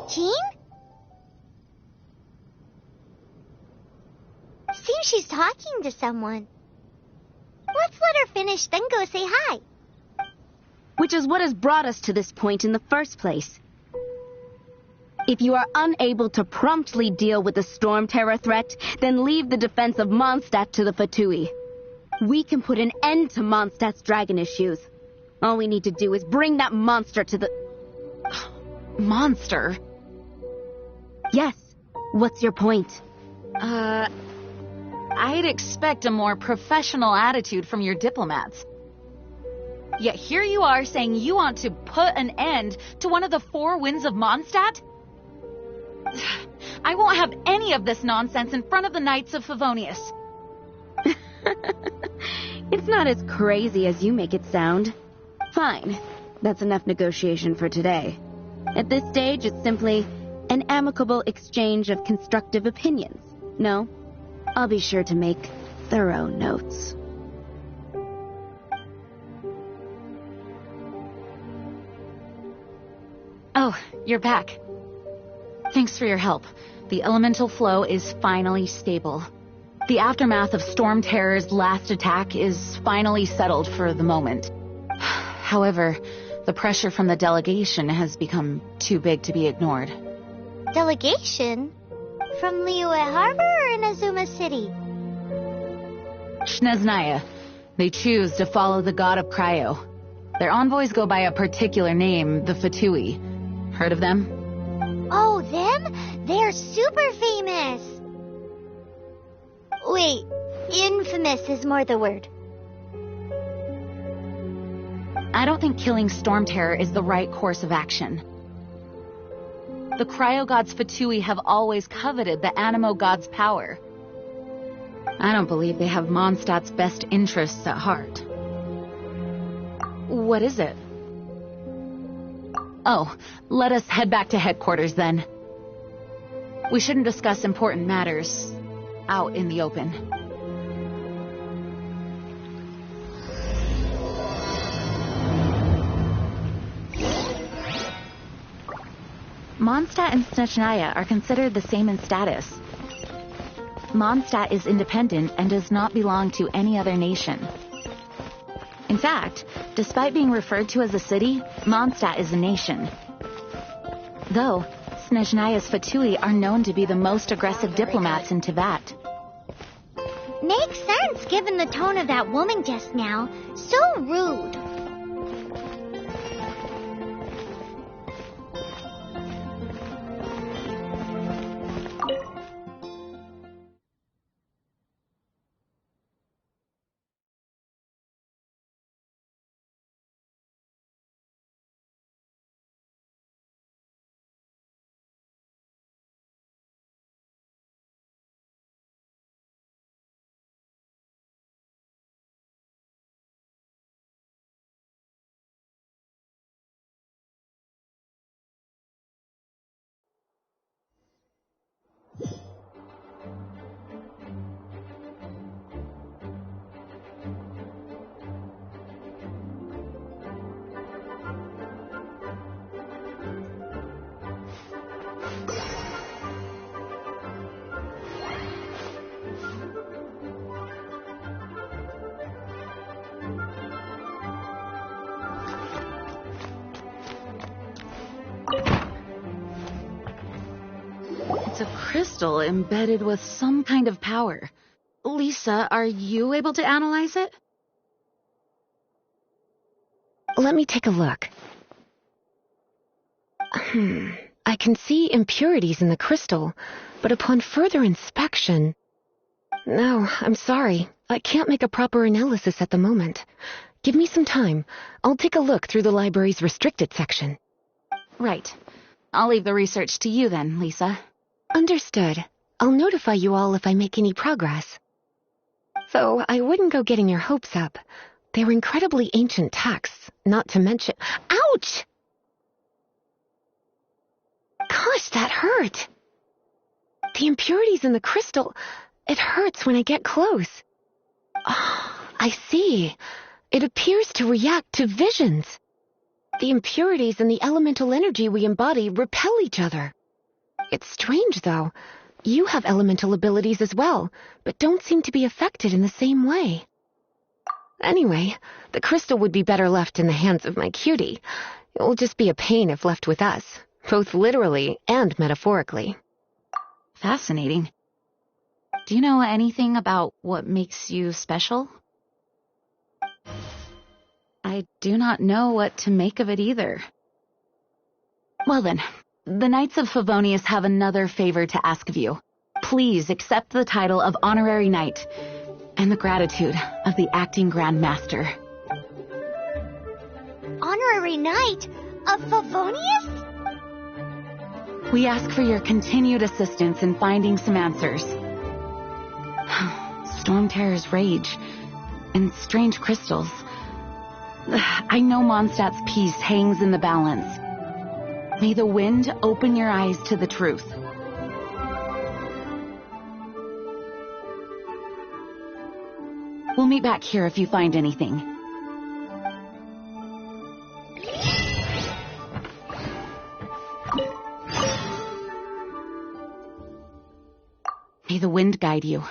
Jean? Seems she's talking to someone. Let's let her finish, then go say hi. Which is what has brought us to this point in the first place. If you are unable to promptly deal with the Storm Terror threat, then leave the defense of Mondstadt to the Fatui. We can put an end to Mondstadt's dragon issues. All we need to do is bring that monster to the... Monster? Yes. What's your point? I'd expect a more professional attitude from your diplomats. Yet here you are saying you want to put an end to one of the four winds of Mondstadt? I won't have any of this nonsense in front of the Knights of Favonius. It's not as crazy as you make it sound. Fine. That's enough negotiation for today. At this stage, it's simply an amicable exchange of constructive opinions. No? I'll be sure to make thorough notes. Oh, you're back. Thanks for your help. The elemental flow is finally stable. The aftermath of Storm Terror's last attack is finally settled for the moment. However, the pressure from the delegation has become too big to be ignored. Delegation? From Liyue Harbor or Inazuma City? Snezhnaya. They choose to follow the god of Cryo. Their envoys go by a particular name, the Fatui. Heard of them? Oh, them? They're super famous! Wait, infamous is more the word. I don't think killing Storm Terror is the right course of action. The Cryo God's Fatui have always coveted the Animo God's power. I don't believe they have Mondstadt's best interests at heart. What is it? Oh, let us head back to headquarters then. We shouldn't discuss important matters out in the open. Mondstadt and Snezhnaya are considered the same in status. Mondstadt is independent and does not belong to any other nation. In fact, despite being referred to as a city, Mondstadt is a nation. Though, Snezhnaya's Fatui are known to be the most aggressive diplomats in Teyvat. Makes sense given the tone of that woman just now. So rude. It's a crystal embedded with some kind of power. Lisa, are you able to analyze it? Let me take a look. I can see impurities in the crystal, but upon further inspection... No, I'm sorry. I can't make a proper analysis at the moment. Give me some time. I'll take a look through the library's restricted section. Right. I'll leave the research to you then, Lisa. Understood. I'll notify you all if I make any progress. Though I wouldn't go getting your hopes up. They're incredibly ancient texts, not to mention... Ouch! Gosh, that hurt! The impurities in the crystal... It hurts when I get close. Oh, I see. It appears to react to visions. The impurities and the elemental energy we embody repel each other. It's strange, though. You have elemental abilities as well, but don't seem to be affected in the same way. Anyway, the crystal would be better left in the hands of my cutie. It will just be a pain if left with us, both literally and metaphorically. Fascinating. Do you know anything about what makes you special? I do not know what to make of it either. Well then, the Knights of Favonius have another favor to ask of you. Please accept the title of Honorary Knight and the gratitude of the Acting Grand Master. Honorary Knight of Favonius? We ask for your continued assistance in finding some answers. Storm Terror's rage and strange crystals. I know Mondstadt's peace hangs in the balance. May the wind open your eyes to the truth. We'll meet back here if you find anything. May the wind guide you.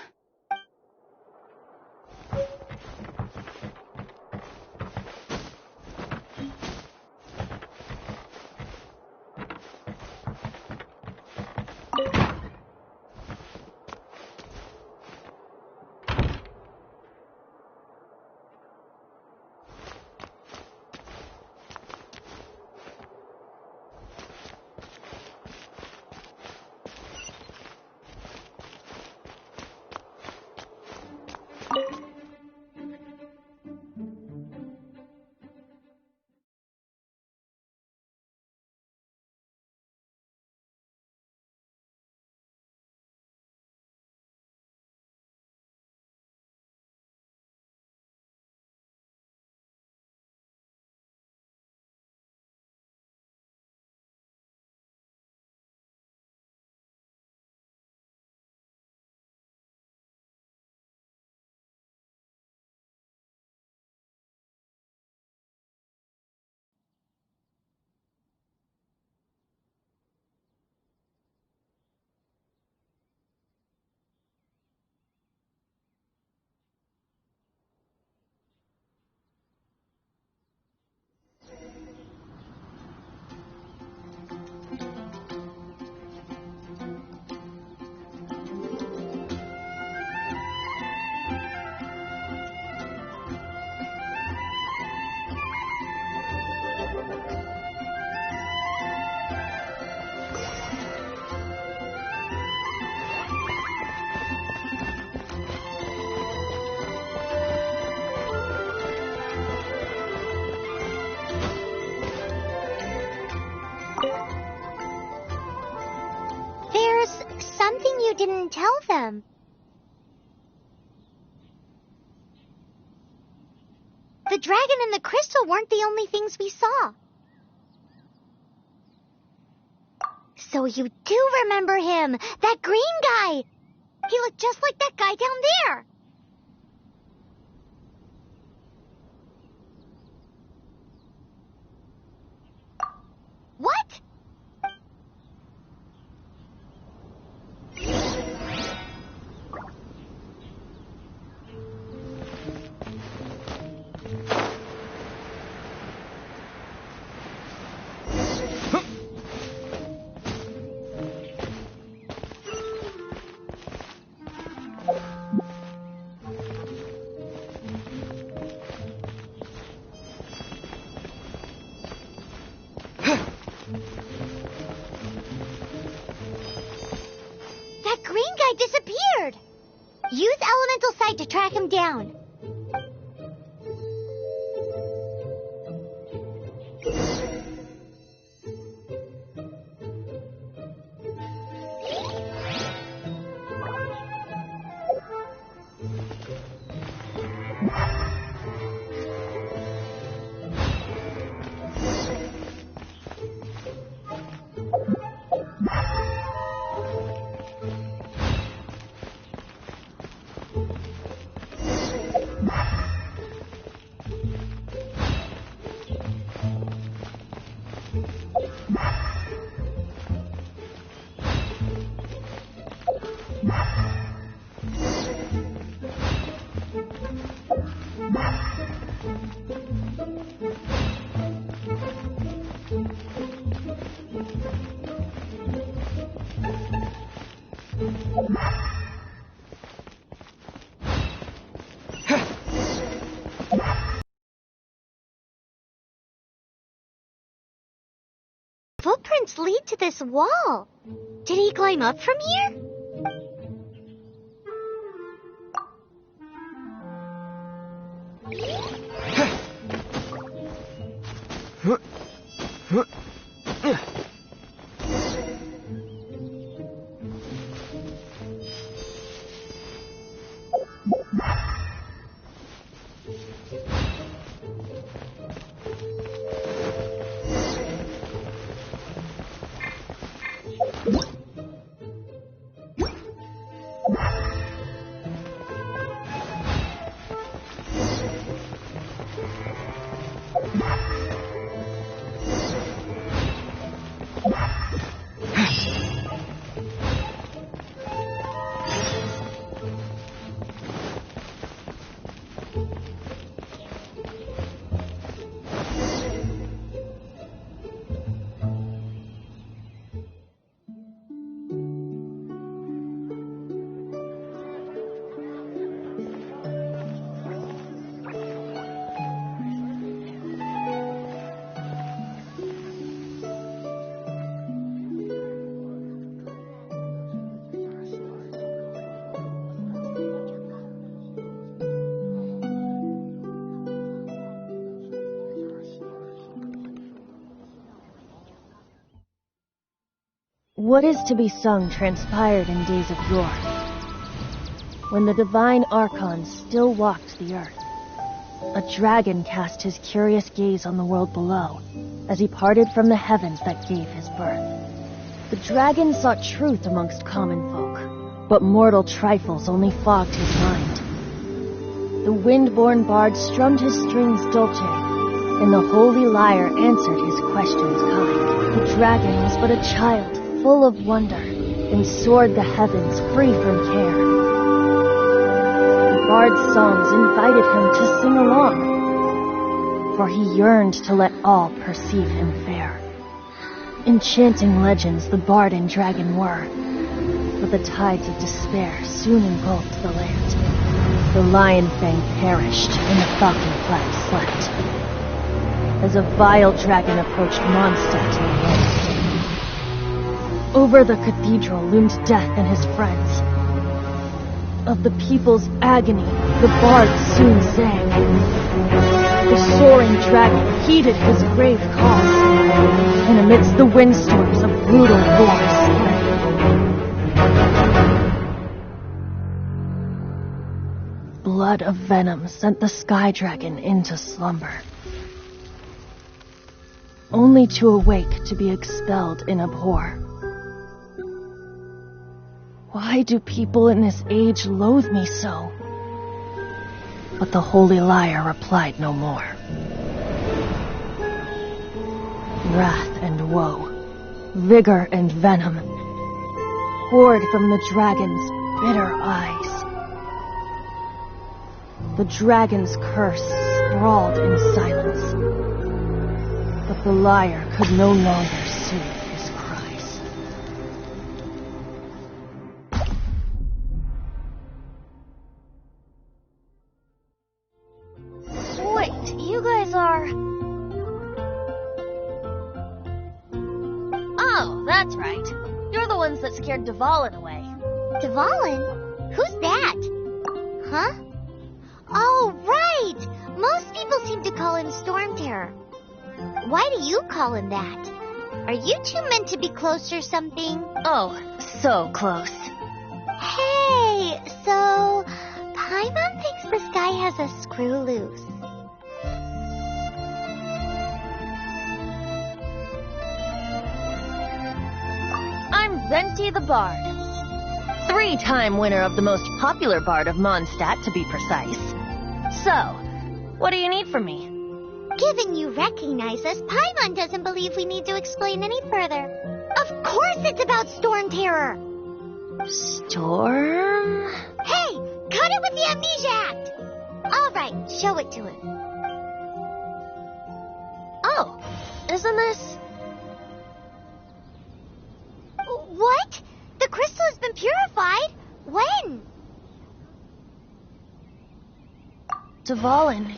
Something you didn't tell them. The dragon and the crystal weren't the only things we saw. So you do remember him, that green guy. He looked just like that guy down there. What? That green guy disappeared. Use elemental sight to track him down. Footprints lead to this wall. Did he climb up from here? What is to be sung transpired in days of yore, when the divine archons still walked the earth. A dragon cast his curious gaze on the world below, as he parted from the heavens that gave his birth. The dragon sought truth amongst common folk, but mortal trifles only fogged his mind. The wind-born bard strummed his strings dolce, and the holy lyre answered his questions kind. The dragon was but a child, full of wonder, and soared the heavens free from care. The bard's songs invited him to sing along, for he yearned to let all perceive him fair. Enchanting legends the bard and dragon were, but the tides of despair soon engulfed the land. The lion fang perished, and the falcon flag slept, as a vile dragon approached Mondstadt in the west. Over the cathedral loomed death and his friends. Of the people's agony, the bard soon sang. The soaring dragon heeded his grave cause, and amidst the windstorms a brutal war spread. Blood of venom sent the sky dragon into slumber, only to awake to be expelled in abhor. Why do people in this age loathe me so? But the holy lyre replied no more. Wrath and woe, vigor and venom, poured from the dragon's bitter eyes. The dragon's curse sprawled in silence, but the lyre could no longer soothe his cries. Wait, you guys are... Oh, that's right. You're the ones that scared Dvalin away. Dvalin? Who's that? Huh? Oh, right! Most people seem to call him Storm Terror. Why do you call him that? Are you two meant to be close or something? Oh, so close. Hey, so Paimon thinks this guy has a screw loose. I'm Zenti the Bard. 3-time winner of the most popular bard of Mondstadt, to be precise. So, what do you need from me? Given you recognize us, Paimon doesn't believe we need to explain any further. Of course it's about Storm Terror! Storm? Hey, cut it with the Amnesia Act! Alright, show it to him. Oh, isn't this... What? The crystal has been purified? When? Dvalin,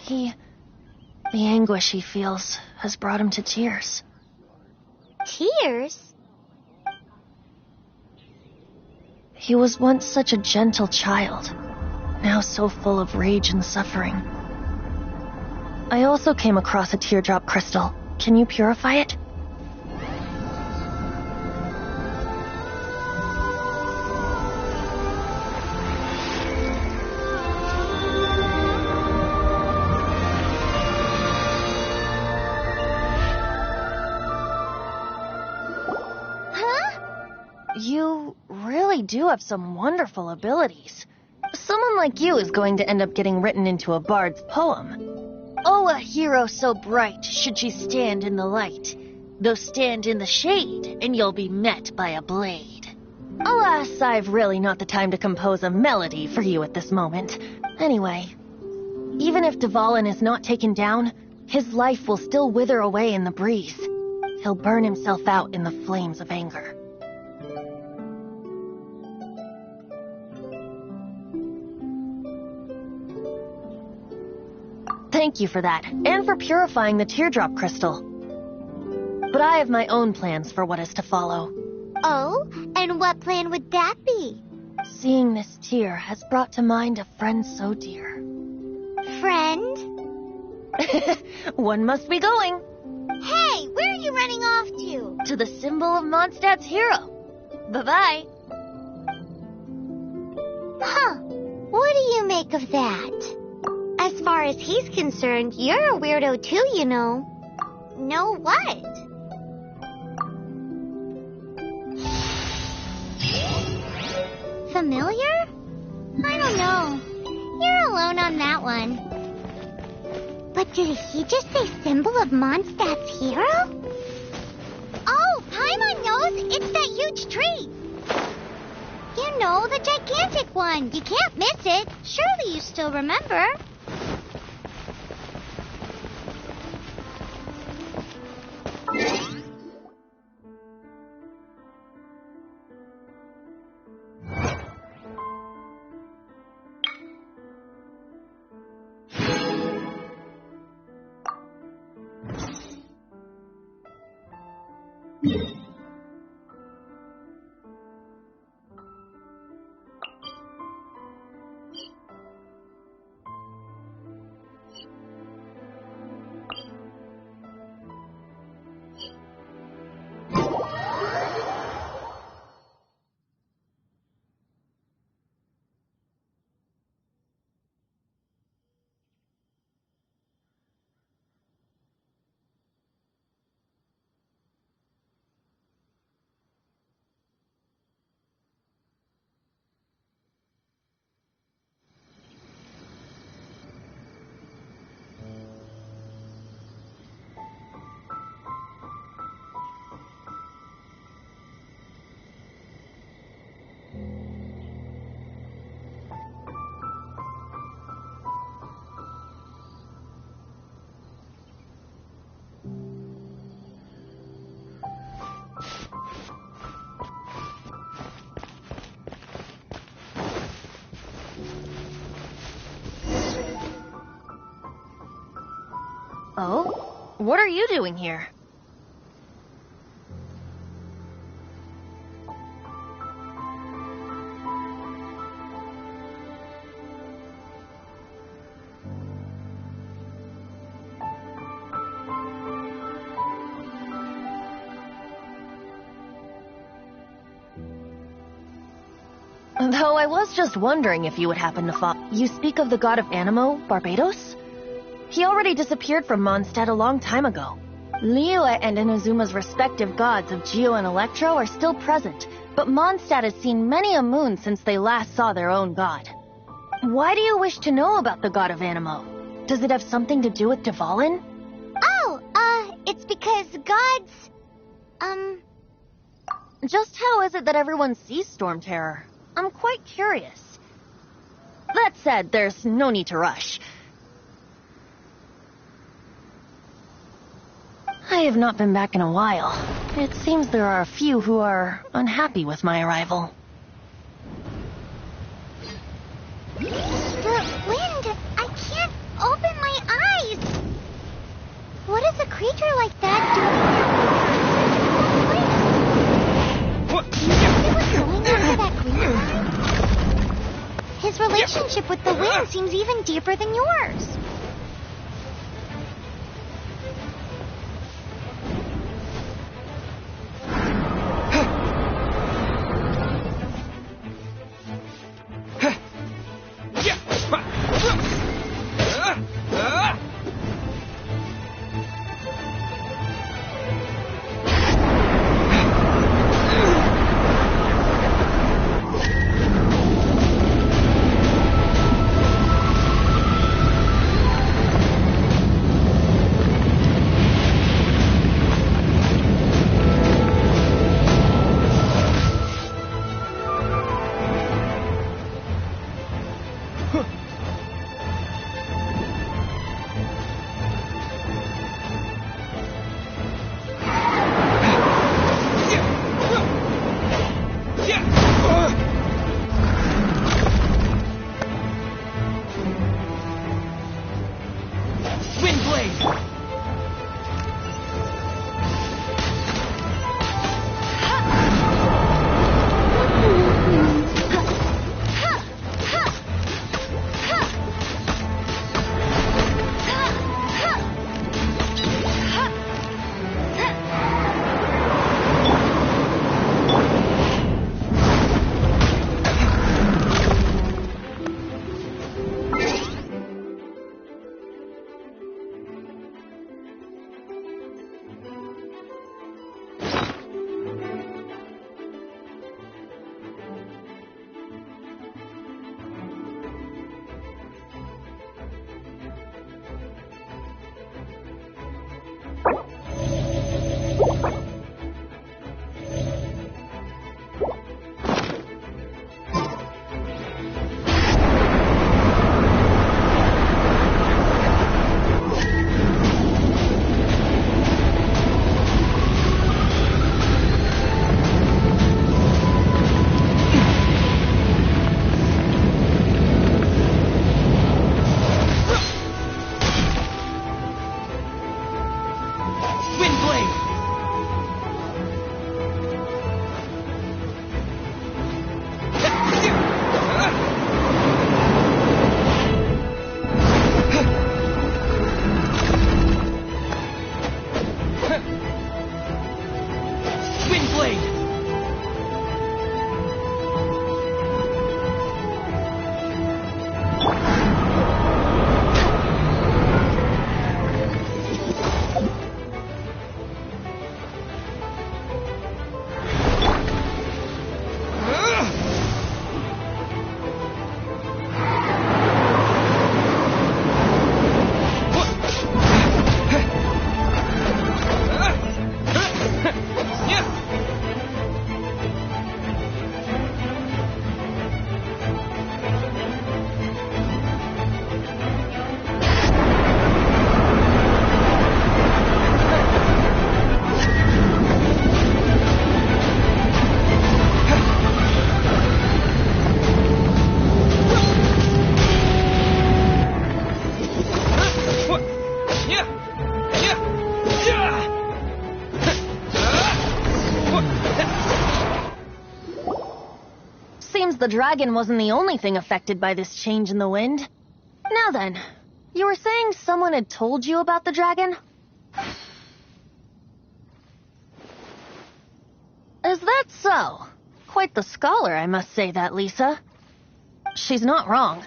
the anguish he feels has brought him to tears. Tears? He was once such a gentle child, now so full of rage and suffering. I also came across a teardrop crystal. Can you purify it? You really do have some wonderful abilities. Someone like you is going to end up getting written into a bard's poem. Oh, a hero so bright should she stand in the light, though stand in the shade, and you'll be met by a blade. Alas, I've really not the time to compose a melody for you at this moment. Anyway, even if Dvalin is not taken down, his life will still wither away in the breeze. He'll burn himself out in the flames of anger. Thank you for that, and for purifying the teardrop crystal. But I have my own plans for what is to follow. Oh, and what plan would that be? Seeing this tear has brought to mind a friend so dear. Friend? One must be going. Hey, where are you running off to? To the symbol of Mondstadt's hero. Bye-bye. Huh. What do you make of that? As far as he's concerned, you're a weirdo too, you know. Know what? Familiar? I don't know. You're alone on that one. But did he just say symbol of Mondstadt's hero? Oh, Paimon knows! It's that huge tree! You know, the gigantic one. You can't miss it. Surely you still remember. Oh? What are you doing here? Though I was just wondering if you would happen to fall. You speak of the god of Animo, Barbados? He already disappeared from Mondstadt a long time ago. Liyue and Inazuma's respective gods of Geo and Electro are still present, but Mondstadt has seen many a moon since they last saw their own god. Why do you wish to know about the god of Animo? Does it have something to do with Dvalin? Oh, it's because gods... Just how is it that everyone sees Storm Terror? I'm quite curious. That said, there's no need to rush. I have not been back in a while. It seems there are a few who are unhappy with my arrival. The wind! I can't... seems even deeper than yours. The dragon wasn't the only thing affected by this change in the wind. Now then, you were saying someone had told you about the dragon? Is that so? Quite the scholar, I must say that, Lisa. She's not wrong.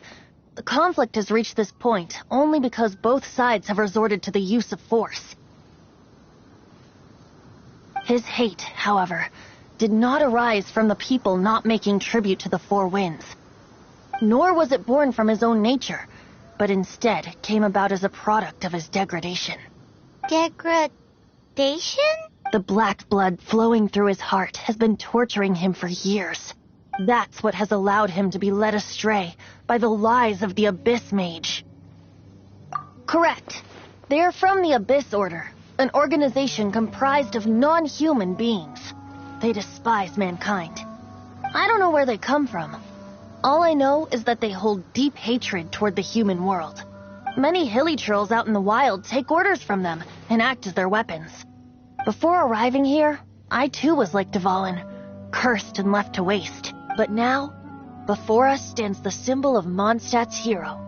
The conflict has reached this point only because both sides have resorted to the use of force. His hate, however, did not arise from the people not making tribute to the Four Winds. Nor was it born from his own nature, but instead came about as a product of his degradation. Degradation? The black blood flowing through his heart has been torturing him for years. That's what has allowed him to be led astray by the lies of the Abyss Mage. Correct. They are from the Abyss Order, an organization comprised of non-human beings. They despise mankind. I don't know where they come from. All I know is that they hold deep hatred toward the human world. Many hilly trolls out in the wild take orders from them and act as their weapons. Before arriving here, I too was like Dvalin, cursed and left to waste. But now, before us stands the symbol of Mondstadt's hero,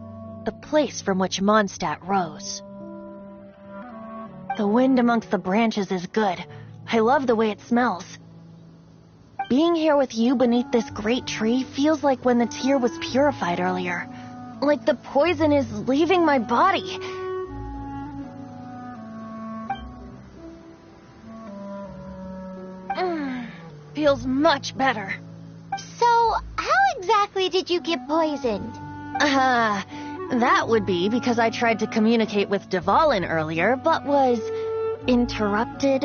the place from which Mondstadt rose. The wind amongst the branches is good. I love the way it smells. Being here with you beneath this great tree feels like when the tear was purified earlier. Like the poison is leaving my body. Feels much better. So, how exactly did you get poisoned? That would be because I tried to communicate with Dvalin earlier, but was interrupted.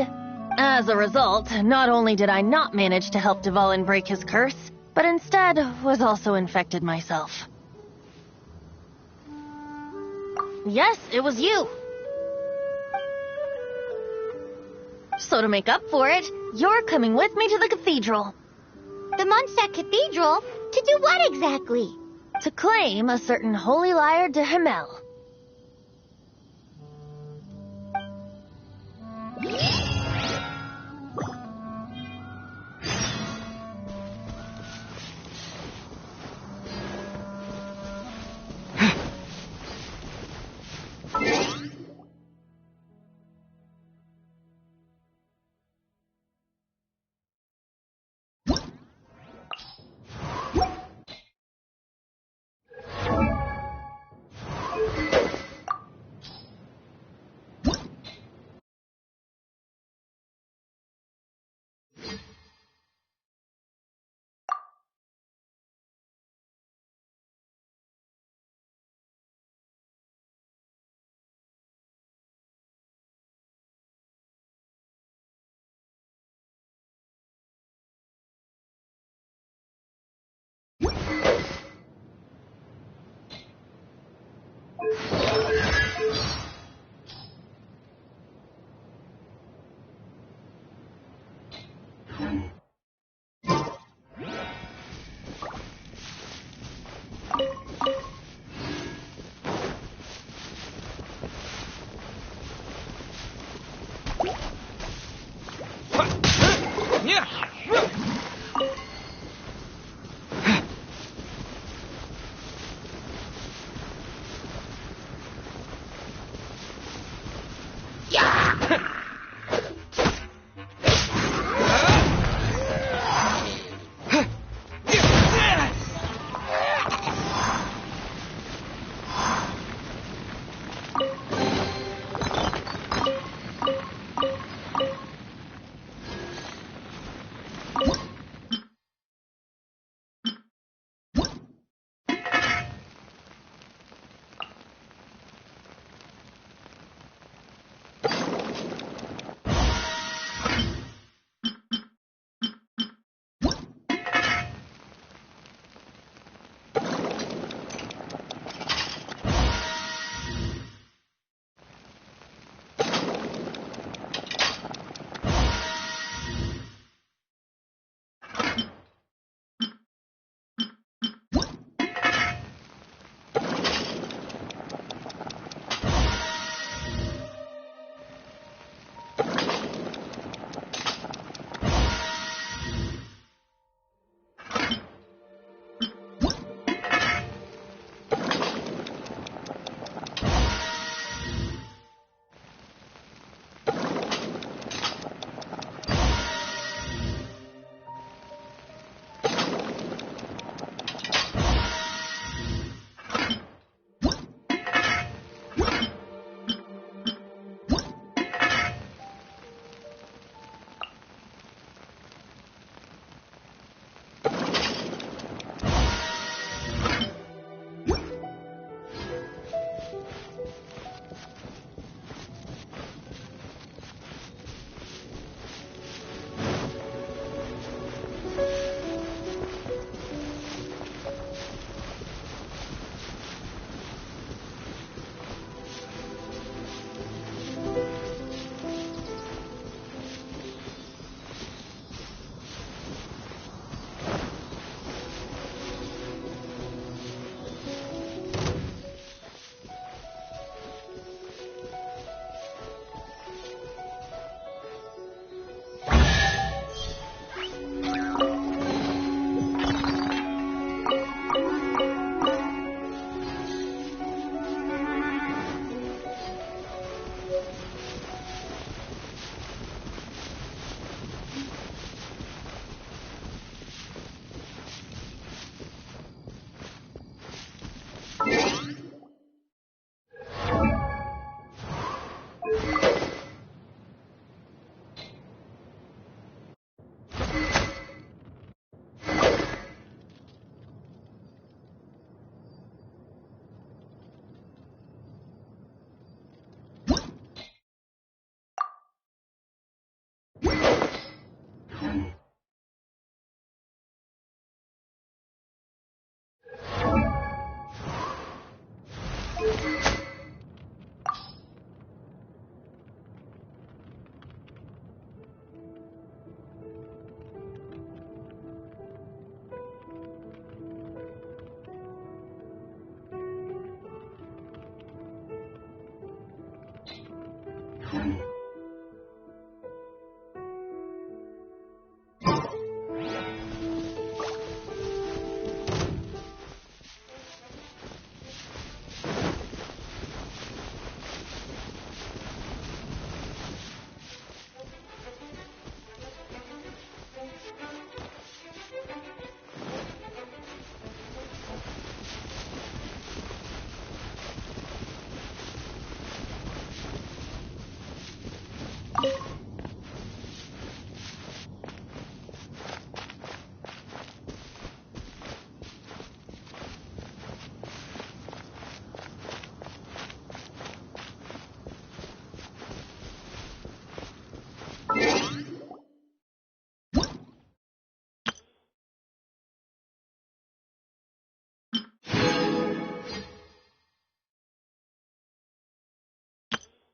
As a result, not only did I not manage to help Dvalin break his curse, but instead was also infected myself. Yes, it was you. So to make up for it, you're coming with me to the cathedral. The Mondstadt Cathedral? To do what exactly? To claim a certain holy lyre de Himmel.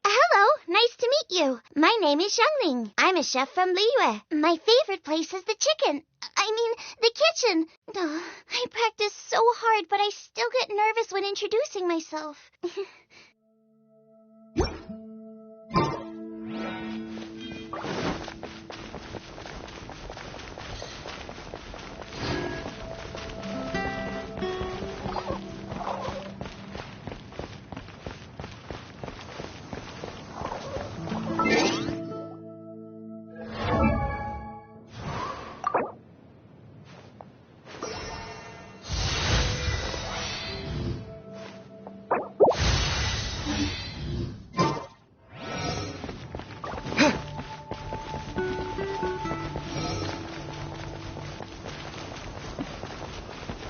Hello, nice to meet you. My name is Xiangling. I'm a chef from Liyue. My favorite place is the the kitchen. Oh, I practice so hard, but I still get nervous when introducing myself.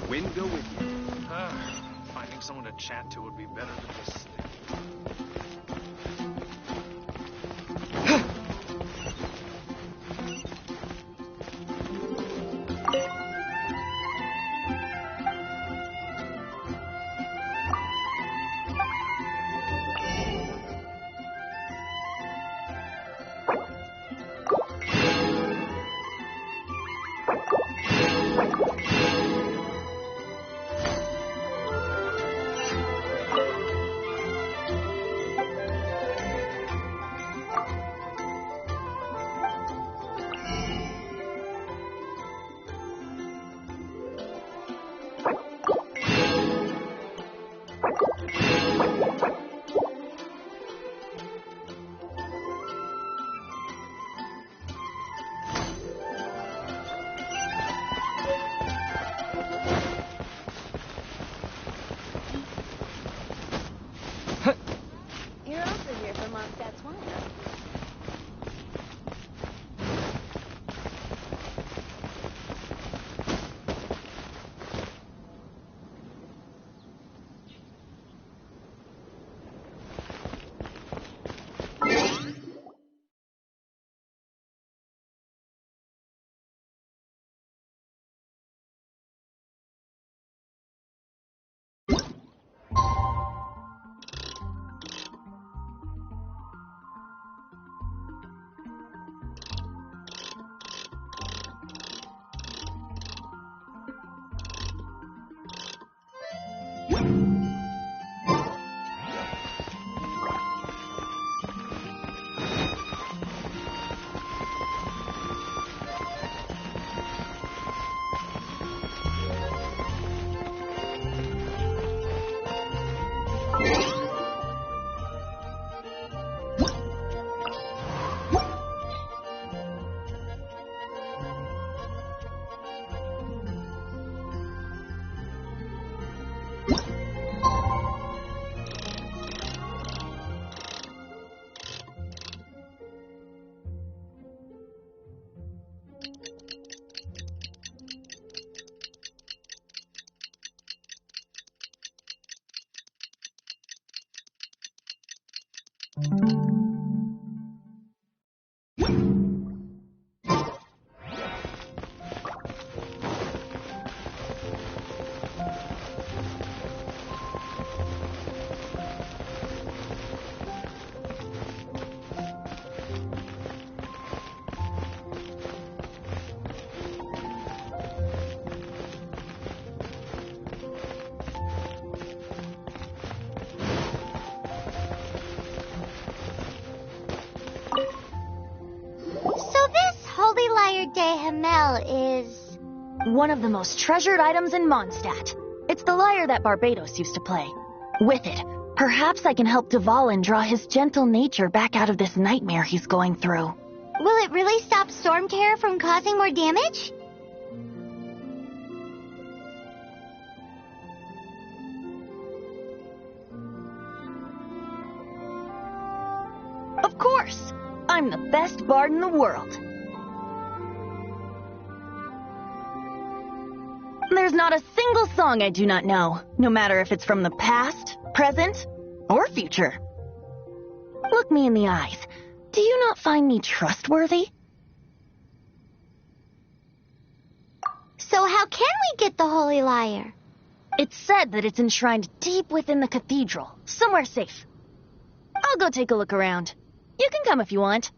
Wind go with you. Finding someone to chat to would be better than just sleep. You're also here for Mondstadt's wine. Lyre de Himmel is... One of the most treasured items in Mondstadt. It's the lyre that Barbados used to play. With it, perhaps I can help Dvalin draw his gentle nature back out of this nightmare he's going through. Will it really stop Storm Terror from causing more damage? Of course! I'm the best bard in the world. There's not a single song I do not know, no matter if it's from the past, present, or future. Look me in the eyes. Do you not find me trustworthy? So how can we get the Holy Lyre? It's said that it's enshrined deep within the cathedral, somewhere safe. I'll go take a look around. You can come if you want.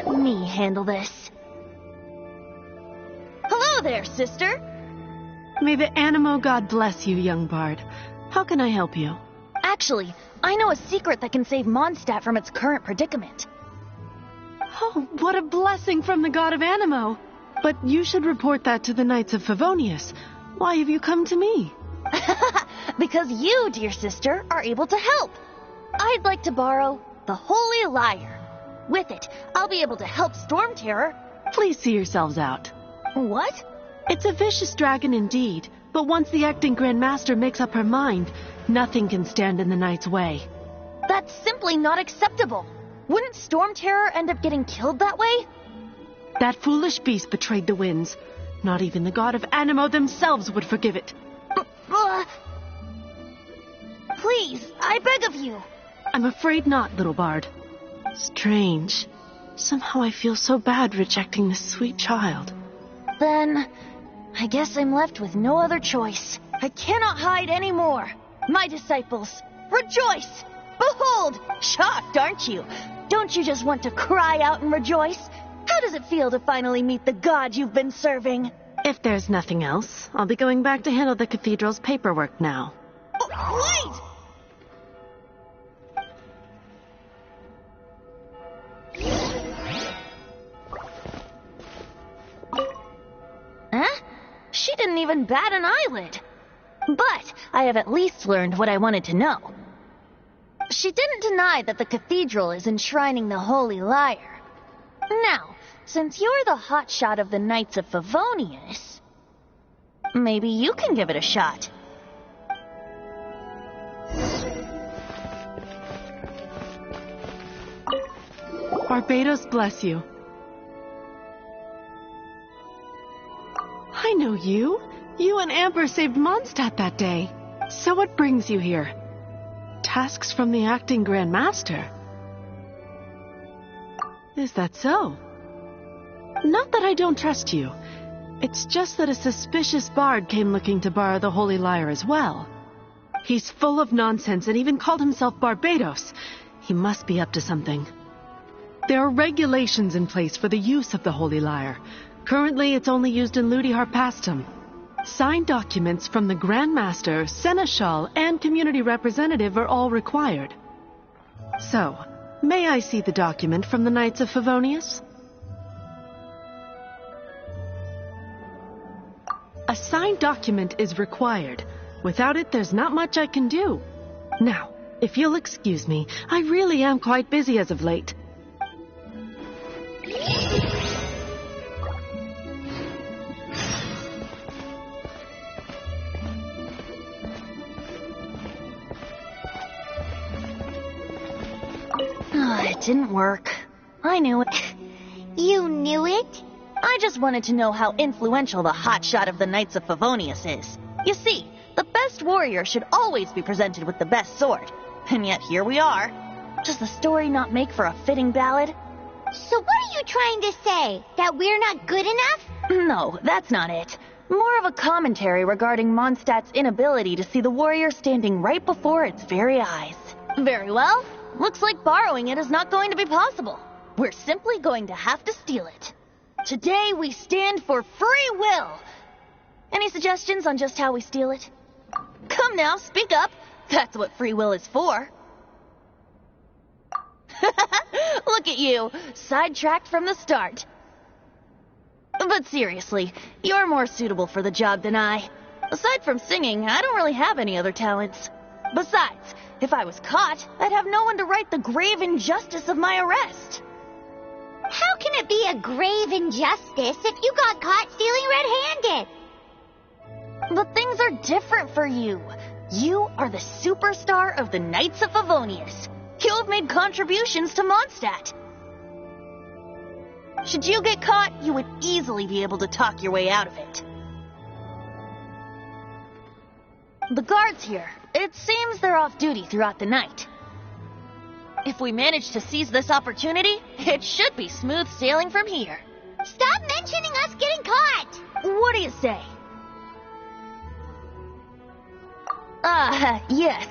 Let me handle this. Hello there, sister. May the Animo God bless you, young bard. How can I help you? Actually, I know a secret that can save Mondstadt from its current predicament. Oh, what a blessing from the god of Animo! But you should report that to the Knights of Favonius. Why have you come to me? Because you, dear sister, are able to help. I'd like to borrow the Holy Lyre. With it, I'll be able to help Storm Terror. Please see yourselves out. What? It's a vicious dragon indeed, but once the acting Grand Master makes up her mind, nothing can stand in the Knight's way. That's simply not acceptable. Wouldn't Storm Terror end up getting killed that way? That foolish beast betrayed the winds. Not even the god of Animo themselves would forgive it. Please, I beg of you. I'm afraid not, little bard. Strange. Somehow I feel so bad rejecting this sweet child. Then, I guess I'm left with no other choice. I cannot hide anymore. My disciples, rejoice! Behold! Shocked, aren't you? Don't you just want to cry out and rejoice? How does it feel to finally meet the god you've been serving? If there's nothing else, I'll be going back to handle the cathedral's paperwork now. Oh, wait! Huh? She didn't even bat an eyelid. But I have at least learned what I wanted to know. She didn't deny that the cathedral is enshrining the Holy Lyre. Now, since you're the hotshot of the Knights of Favonius, maybe you can give it a shot. Barbados bless you. I know you. You and Amber saved Mondstadt that day. So what brings you here? Tasks from the acting Grand Master. Is that so? Not that I don't trust you. It's just that a suspicious bard came looking to borrow the Holy Lyre as well. He's full of nonsense and even called himself Barbados. He must be up to something. There are regulations in place for the use of the Holy Lyre. Currently, it's only used in Ludi Harpastum. Signed documents from the Grand Master, Seneschal, and Community Representative are all required. So, may I see the document from the Knights of Favonius? A signed document is required. Without it, there's not much I can do. Now, If you'll excuse me, I really am quite busy as of late. It didn't work. I knew it. You knew it? I just wanted to know how influential the hotshot of the Knights of Favonius is. You see, the best warrior should always be presented with the best sword. And yet here we are. Does the story not make for a fitting ballad? So what are you trying to say? That we're not good enough? No, that's not it. More of a commentary regarding Mondstadt's inability to see the warrior standing right before its very eyes. Very well. Looks like borrowing it is not going to be possible. We're simply going to have to steal it. Today we stand for free will. Any suggestions on just how we steal it? Come now, speak up. That's what free will is for. Look at you, sidetracked from the start. But seriously, you're more suitable for the job than I. Aside from singing, I don't really have any other talents. Besides, if I was caught, I'd have no one to right the grave injustice of my arrest. How can it be a grave injustice if you got caught stealing red-handed? But things are different for you. You are the superstar of the Knights of Favonius. You have made contributions to Mondstadt. Should you get caught, you would easily be able to talk your way out of it. The guards here, it seems they're off duty throughout the night. If we manage to seize this opportunity, it should be smooth sailing from here. Stop mentioning us getting caught! What do you say? Yes.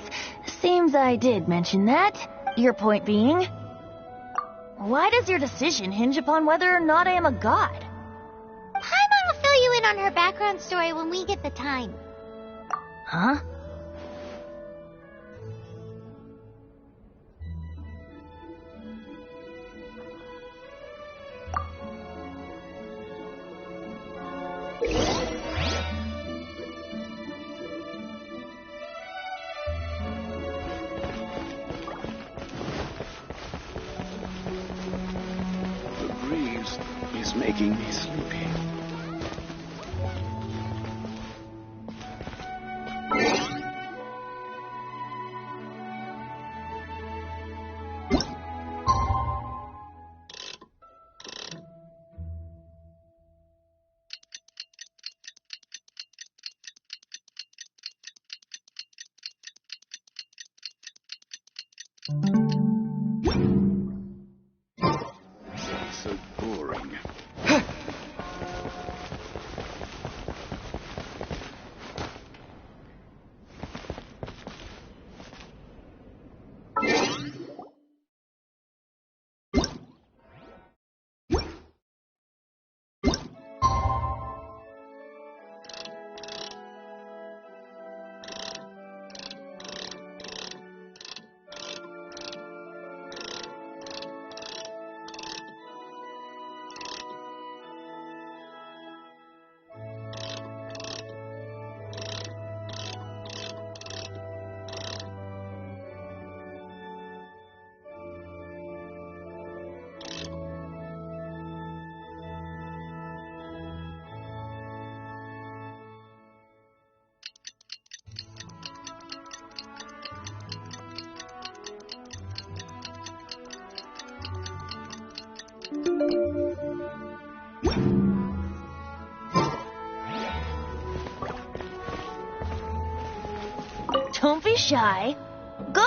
Seems I did mention that. Your point being? Why does your decision hinge upon whether or not I am a god? Paimon will fill you in on her background story when we get the time. Huh? The breeze is making me sleepy. So boring. Don't be shy. Go!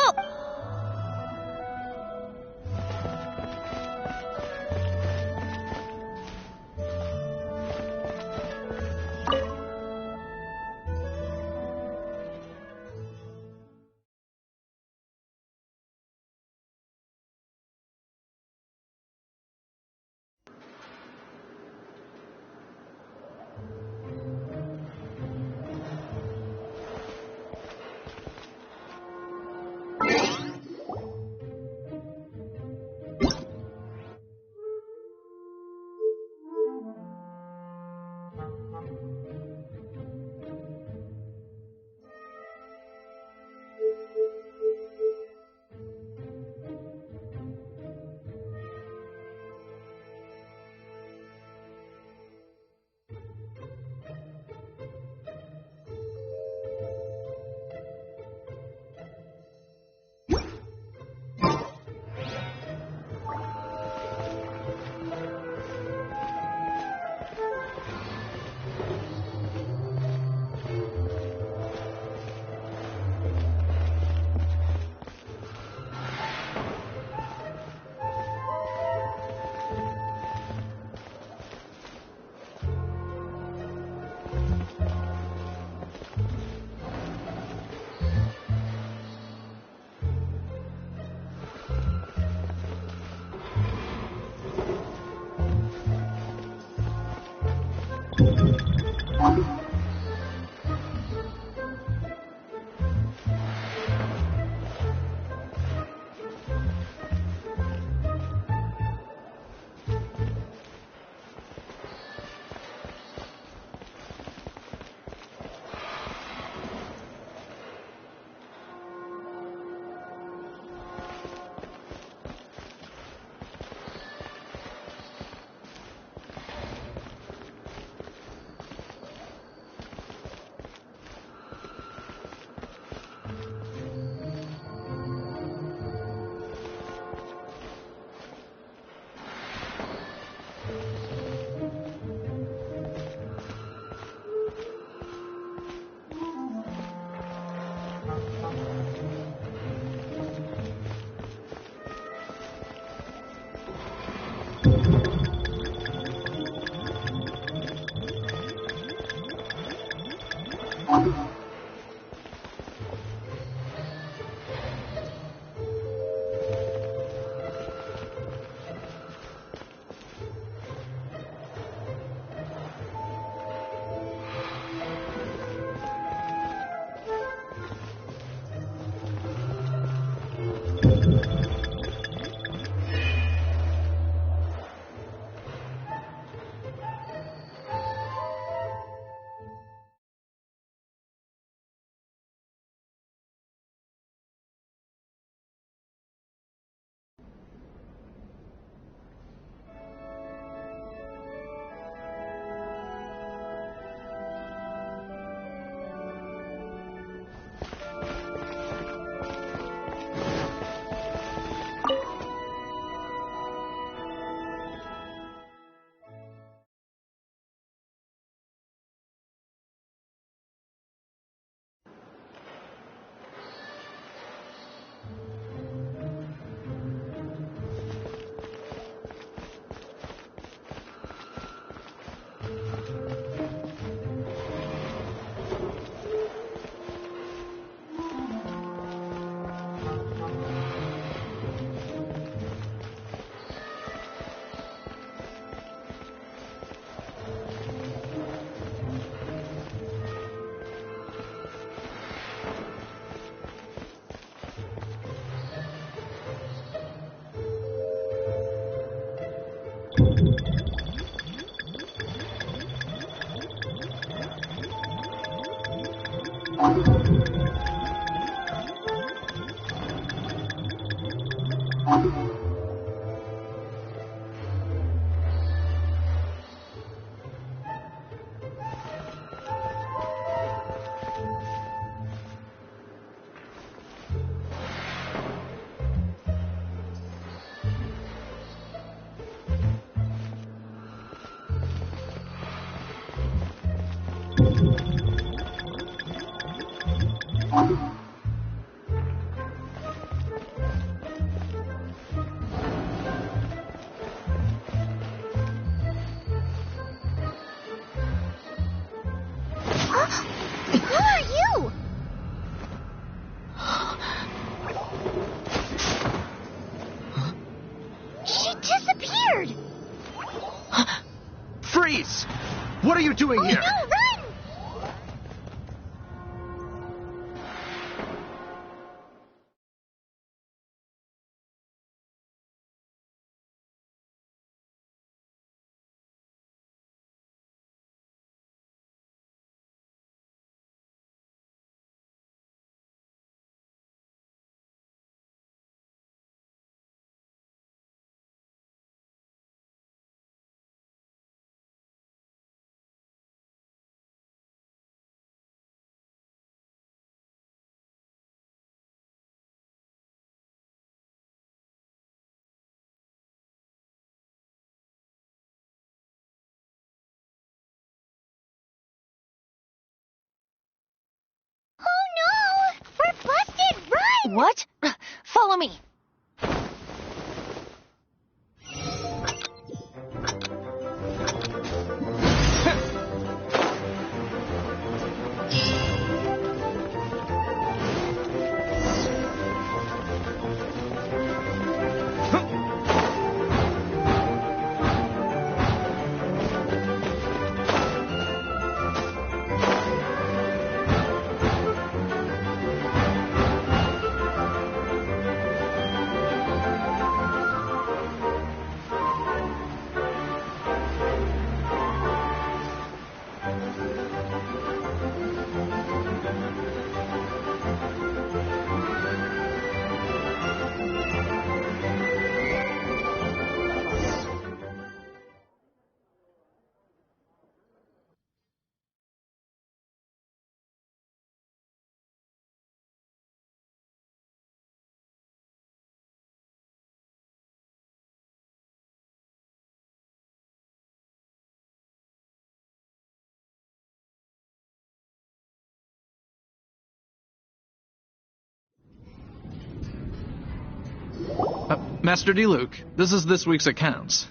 Who are you? She disappeared! Freeze! What are you doing here? No, run! Oh no! We're busted! Run! What? Follow me. Master D-Luke, this is this week's accounts.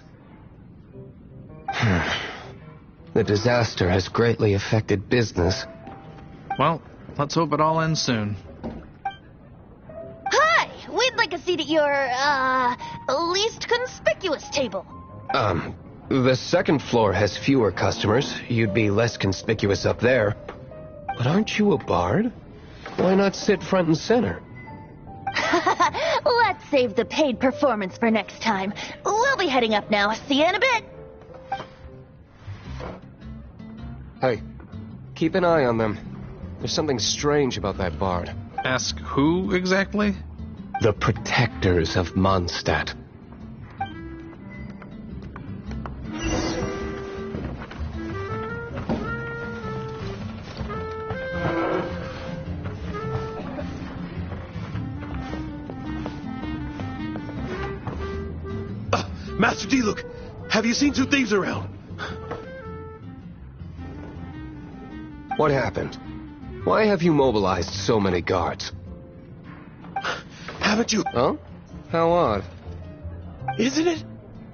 The disaster has greatly affected business. Well, let's hope it all ends soon. Hi! We'd like a seat at your, least conspicuous table. The second floor has fewer customers. You'd be less conspicuous up there. But aren't you a bard? Why not sit front and center? Let's save the paid performance for next time. We'll be heading up now. See you in a bit. Hey, keep an eye on them. There's something strange about that bard. Ask who exactly? The protectors of Mondstadt. Master D-Luke, have you seen two thieves around? What happened? Why have you mobilized so many guards? Haven't you? Huh? How odd. Isn't it?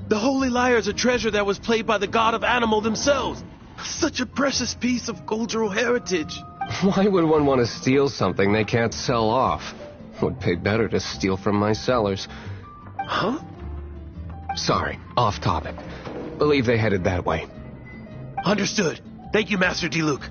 The Holy Lyre is a treasure that was played by the god of animal themselves. Such a precious piece of cultural heritage. Why would one want to steal something they can't sell off? Would pay better to steal from my cellars. Huh? Sorry, off topic. Believe they headed that way. Understood. Thank you, Master D-Luke.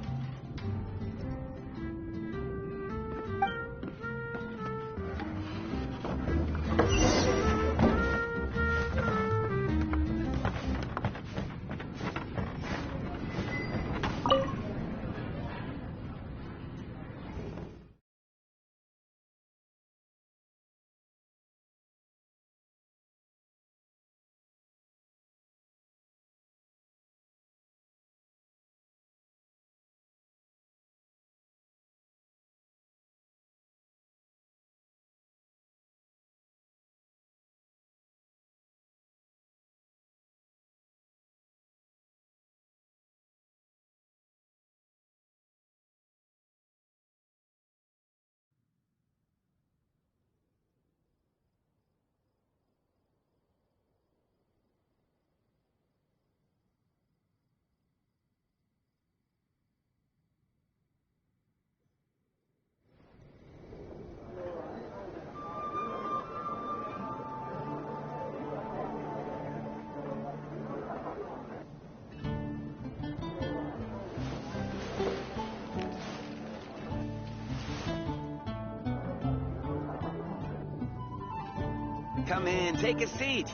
Come in, take a seat.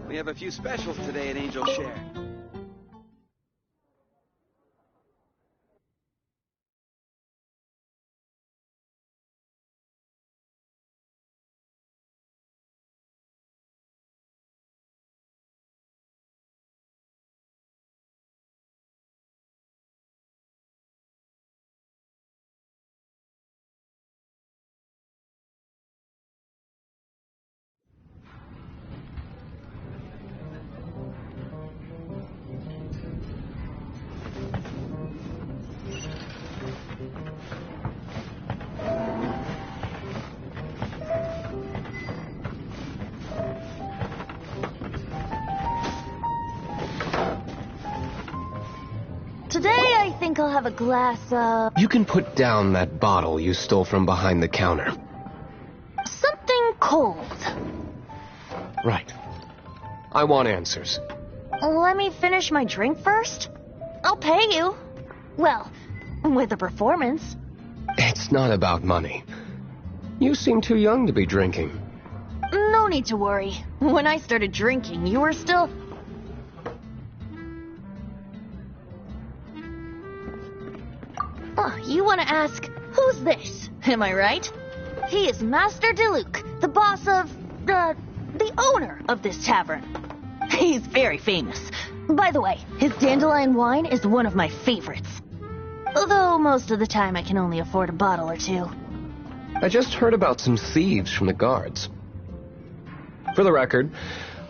We have a few specials today at Angel Share. Today I think I'll have a glass of... You can put down that bottle you stole from behind the counter. something cold. Right. I want answers. Let me finish my drink first. I'll pay you. Well, with a performance. It's not about money. You seem too young to be drinking. No need to worry. When I started drinking, you were still... Oh, you want to ask, who's this? Am I right? He is Master Diluc, the boss of, the owner of this tavern. He's very famous. By the way, his dandelion wine is one of my favorites. Although most of the time I can only afford a bottle or two. I just heard about some thieves from the guards. For the record,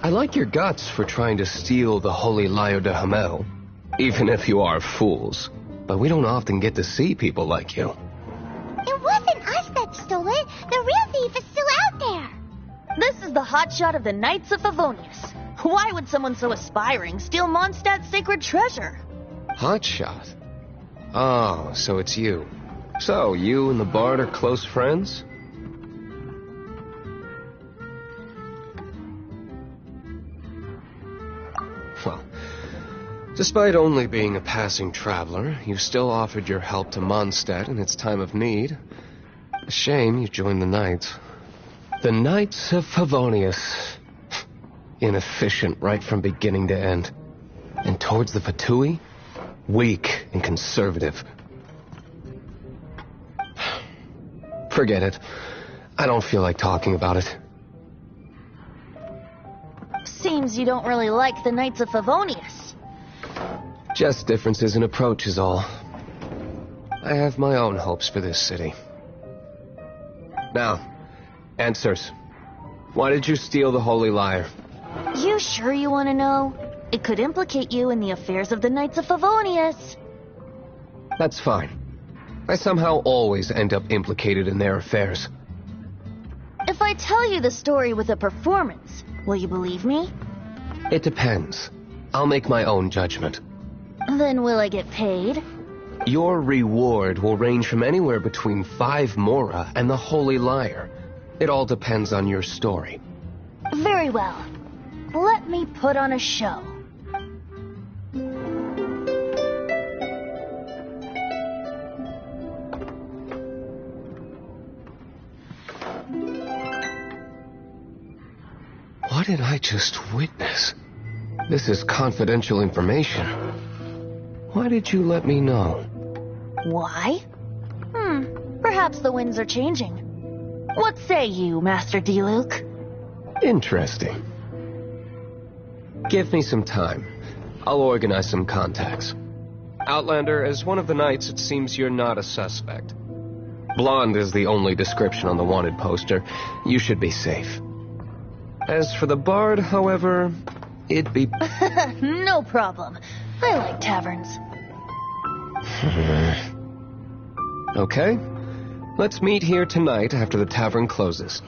I like your guts for trying to steal the Holy Lyre de Hamel, even if you are fools. But we don't often get to see people like you. It wasn't us that stole it. The real thief is still out there. This is the hotshot of the Knights of Favonius. Why would someone so aspiring steal Mondstadt's sacred treasure? Hotshot? Oh, so it's you. So, you and the Bard are close friends? Well, despite only being a passing traveler, you still offered your help to Mondstadt in its time of need. A shame you joined the Knights. The Knights of Favonius. Inefficient right from beginning to end. And towards the Fatui, weak and conservative. Forget it. I don't feel like talking about it. Seems you don't really like the Knights of Favonius. Just differences in approach is all. I have my own hopes for this city. Now, answers. Why did you steal the Holy Lyre? You sure you want to know? It could implicate you in the affairs of the Knights of Favonius. That's fine. I somehow always end up implicated in their affairs. If I tell you the story with a performance, will you believe me? It depends. I'll make my own judgment. Then will I get paid? Your reward will range from anywhere between 5 Mora and the Holy Lyre. It all depends on your story. Very well. Let me put on a show. What did I just witness? This is confidential information. Why did you let me know? Why? Perhaps the winds are changing. What say you, Master Diluc? Interesting. Give me some time. I'll organize some contacts. Outlander, as one of the Knights, it seems you're not a suspect. Blonde is the only description on the wanted poster. You should be safe. As for the Bard, however, it'd be... No problem. I like taverns. Okay. Let's meet here tonight after the tavern closes.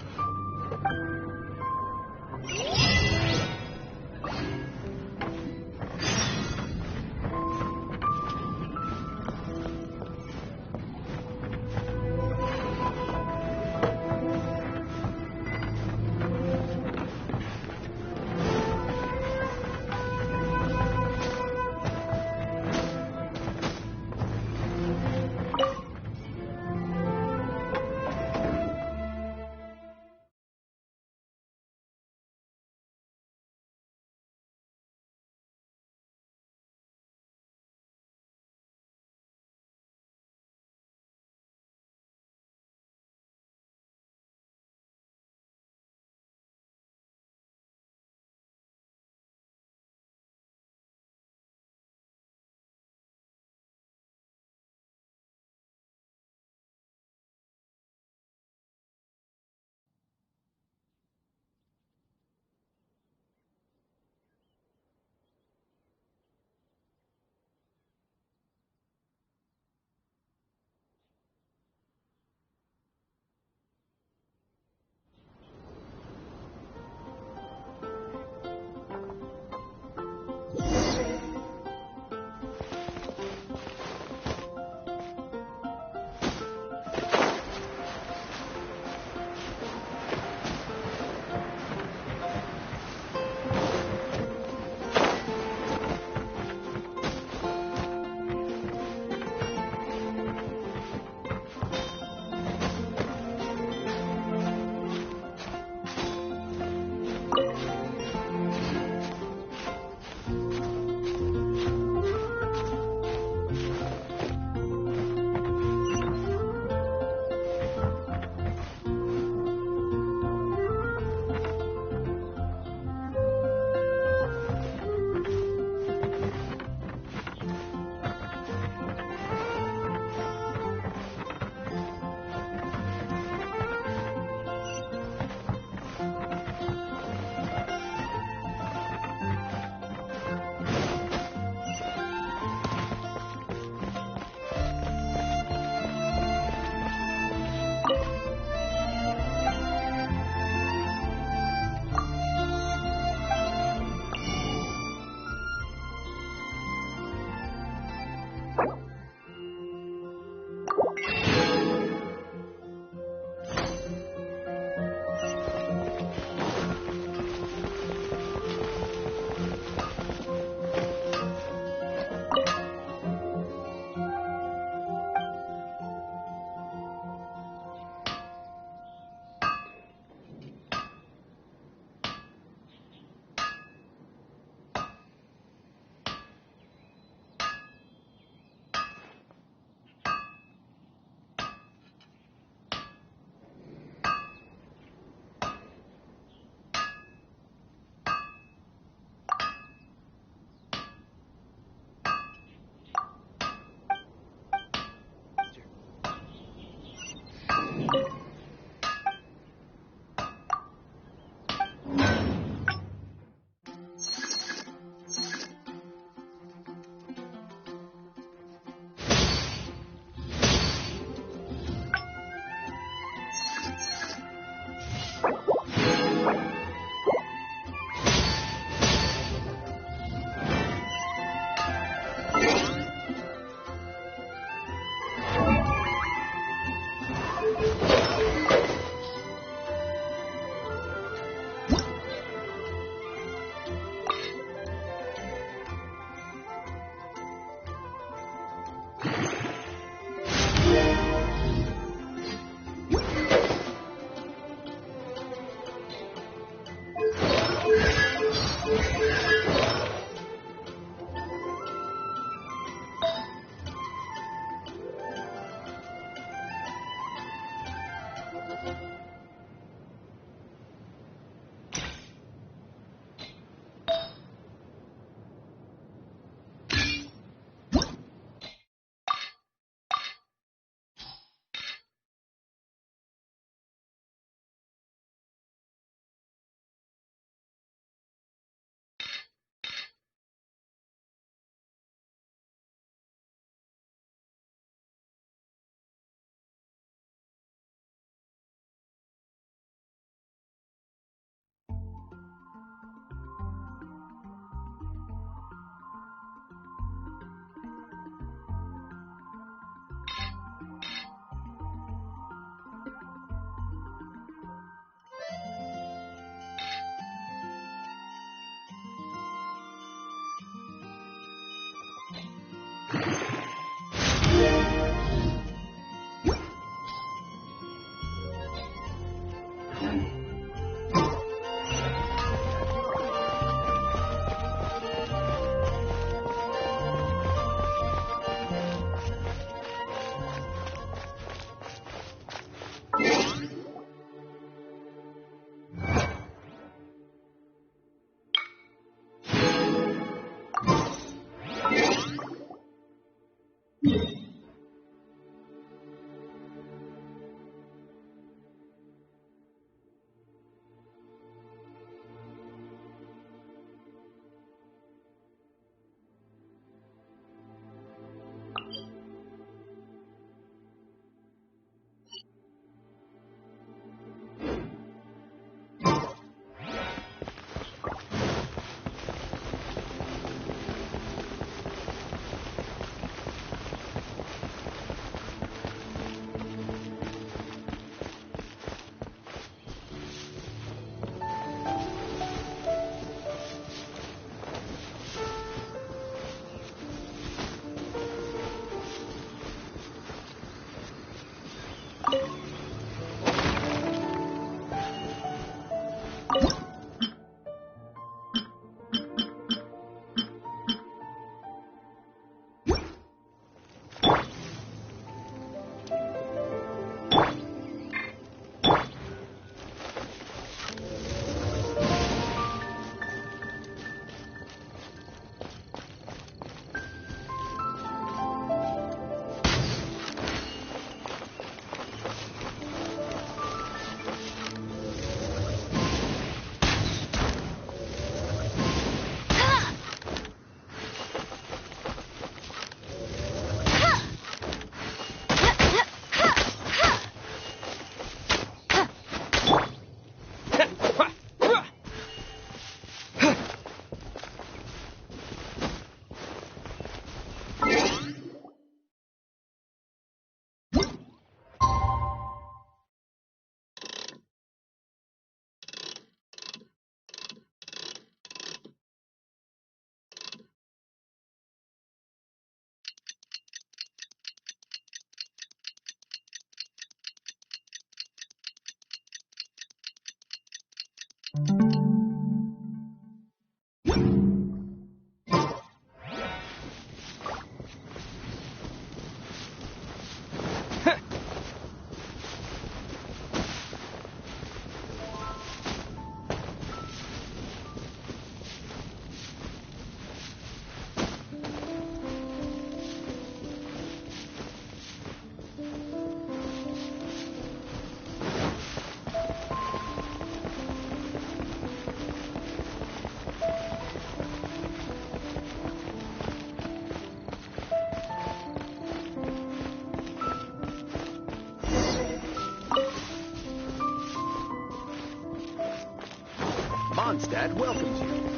Mondstadt welcomes you.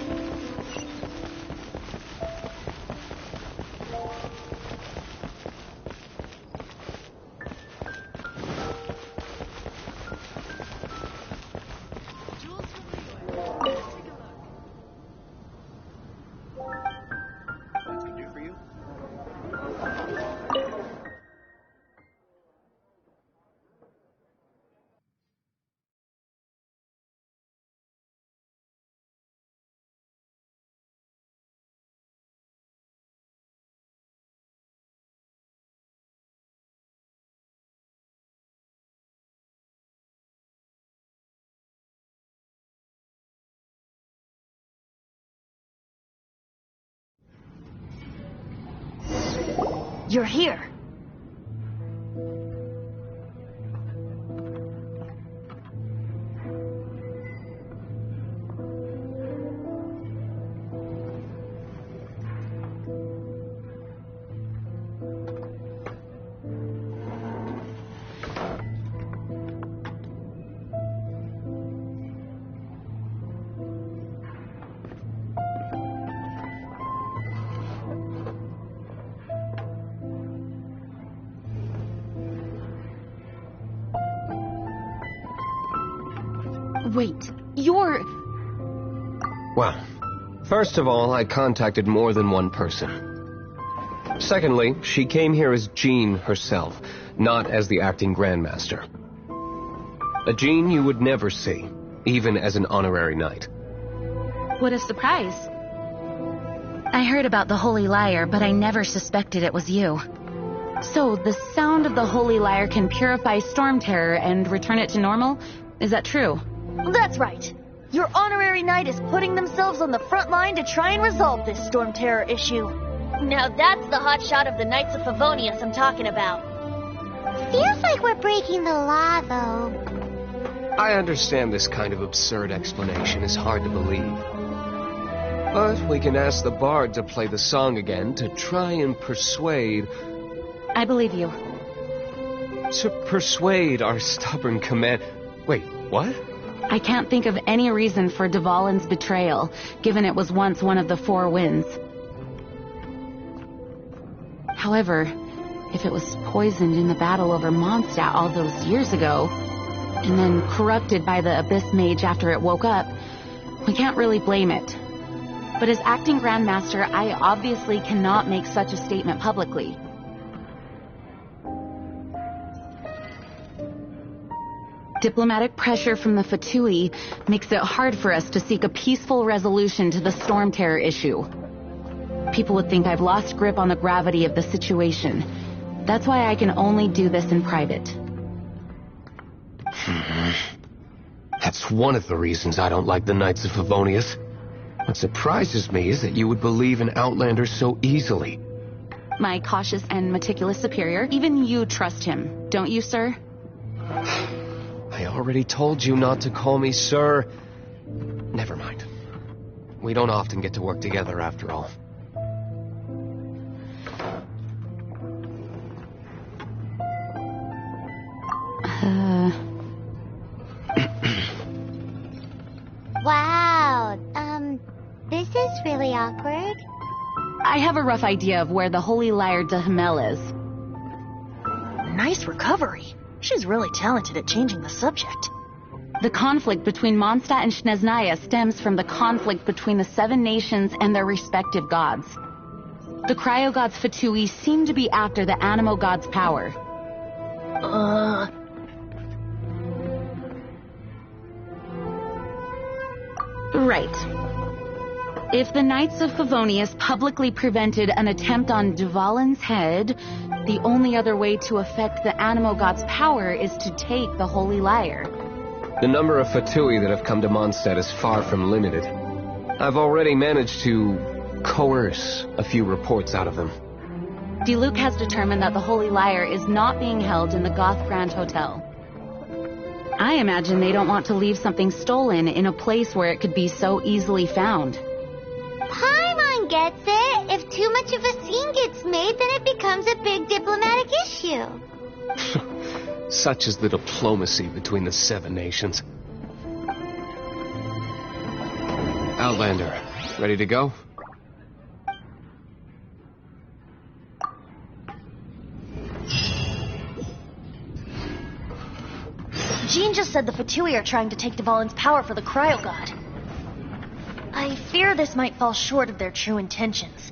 You're here. Wait, you're... Well, first of all, I contacted more than one person. Secondly, she came here as Jean herself, not as the acting Grandmaster. A Jean you would never see, even as an honorary knight. What a surprise. I heard about the Holy Lyre, but I never suspected it was you. So, the sound of the Holy Lyre can purify Storm Terror and return it to normal? Is that true? That's right. Your honorary knight is putting themselves on the front line to try and resolve this Storm Terror issue. Now that's the hotshot of the Knights of Favonius I'm talking about. Feels like we're breaking the law, though. I understand this kind of absurd explanation is hard to believe. But we can ask the bard to play the song again to try and persuade... I believe you. To persuade our stubborn command... Wait, what? I can't think of any reason for Dvalin's betrayal, given it was once one of the Four Winds. However, if it was poisoned in the battle over Mondstadt all those years ago, and then corrupted by the Abyss Mage after it woke up, we can't really blame it. But as acting Grandmaster, I obviously cannot make such a statement publicly. Diplomatic pressure from the Fatui makes it hard for us to seek a peaceful resolution to the Storm Terror issue. People would think I've lost grip on the gravity of the situation. That's why I can only do this in private. That's one of the reasons I don't like the Knights of Favonius. What surprises me is that you would believe in Outlanders so easily. My cautious and meticulous superior, even you trust him, don't you, sir? I already told you not to call me sir. Never mind. We don't often get to work together after all. Wow, this is really awkward. I have a rough idea of where the Holy Lyre de Himmel is. Nice recovery. She's really talented at changing the subject. The conflict between Mondstadt and Snezhnaya stems from the conflict between the Seven Nations and their respective gods. The cryo-gods Fatui seem to be after the Animo god's power. Right. If the Knights of Favonius publicly prevented an attempt on Dvalin's head, the only other way to affect the Animo god's power is to take the Holy Lyre. The number of Fatui that have come to Mondstadt is far from limited. I've already managed to coerce a few reports out of them. Diluc has determined that the Holy Lyre is not being held in the Goth Grand Hotel. I imagine they don't want to leave something stolen in a place where it could be so easily found. Paimon gets it. If too much of a scene gets made, then it becomes a big diplomatic issue. Such is the diplomacy between the Seven Nations. Outlander, ready to go? Jean just said the Fatui are trying to take Dvalin's power for the Cryo God. I fear this might fall short of their true intentions.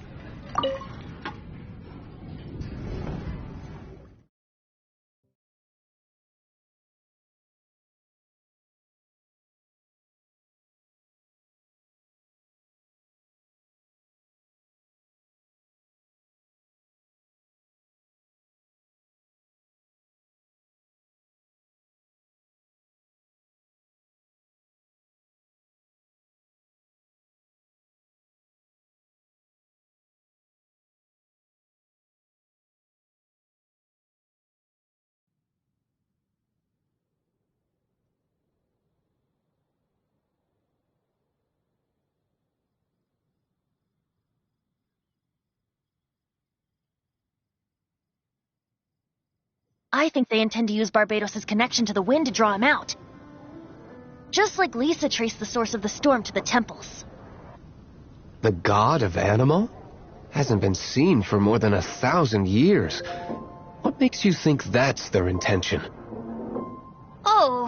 I think they intend to use Barbados' connection to the wind to draw him out. Just like Lisa traced the source of the storm to the temples. The god of Animo? Hasn't been seen for more than 1,000 years. What makes you think that's their intention? Oh,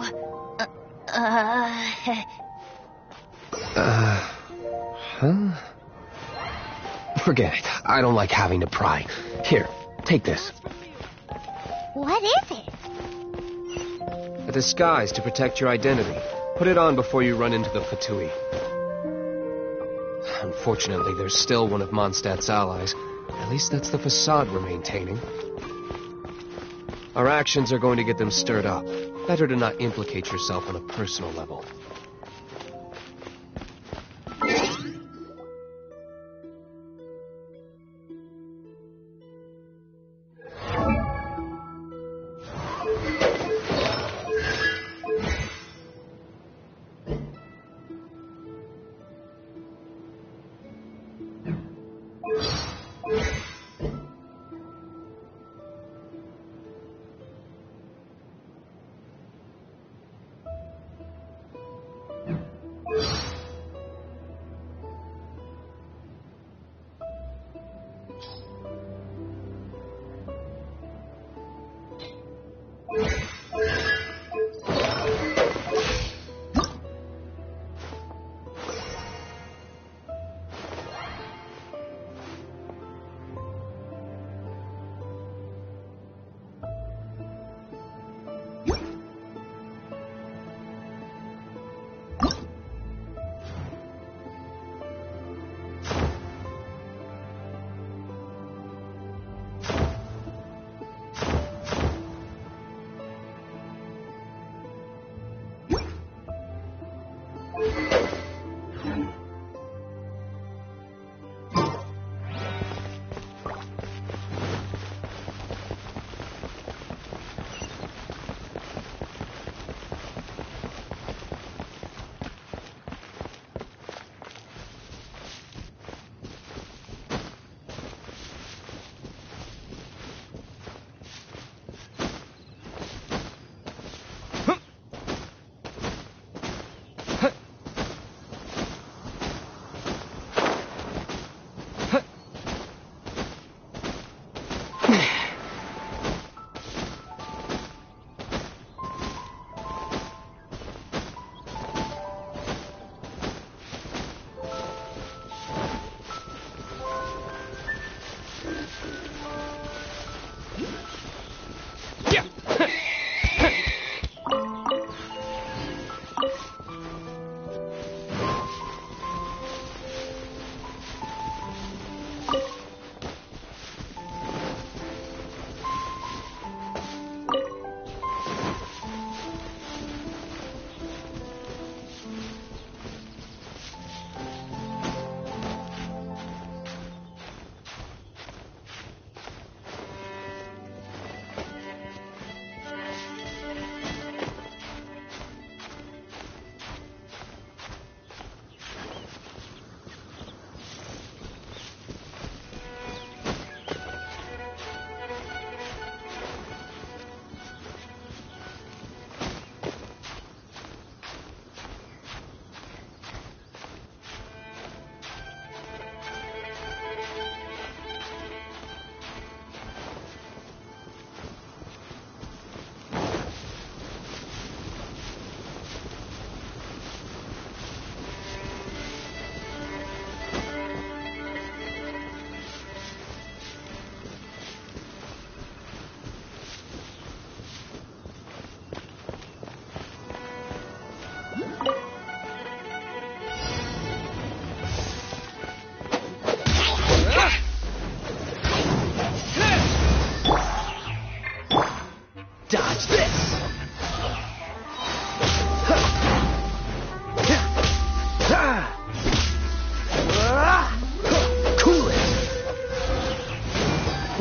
Huh? Forget it. I don't like having to pry. Here, take this. what is it? A disguise to protect your identity. Put it on before you run into the Fatui. Unfortunately, there's still one of Mondstadt's allies. At least that's the facade we're maintaining. Our actions are going to get them stirred up. Better to not implicate yourself on a personal level.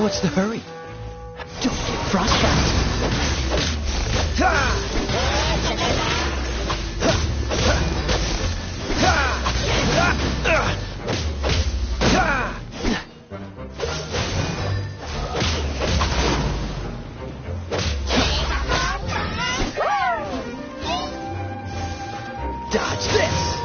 What's the hurry? Don't get frostbite. Dodge this!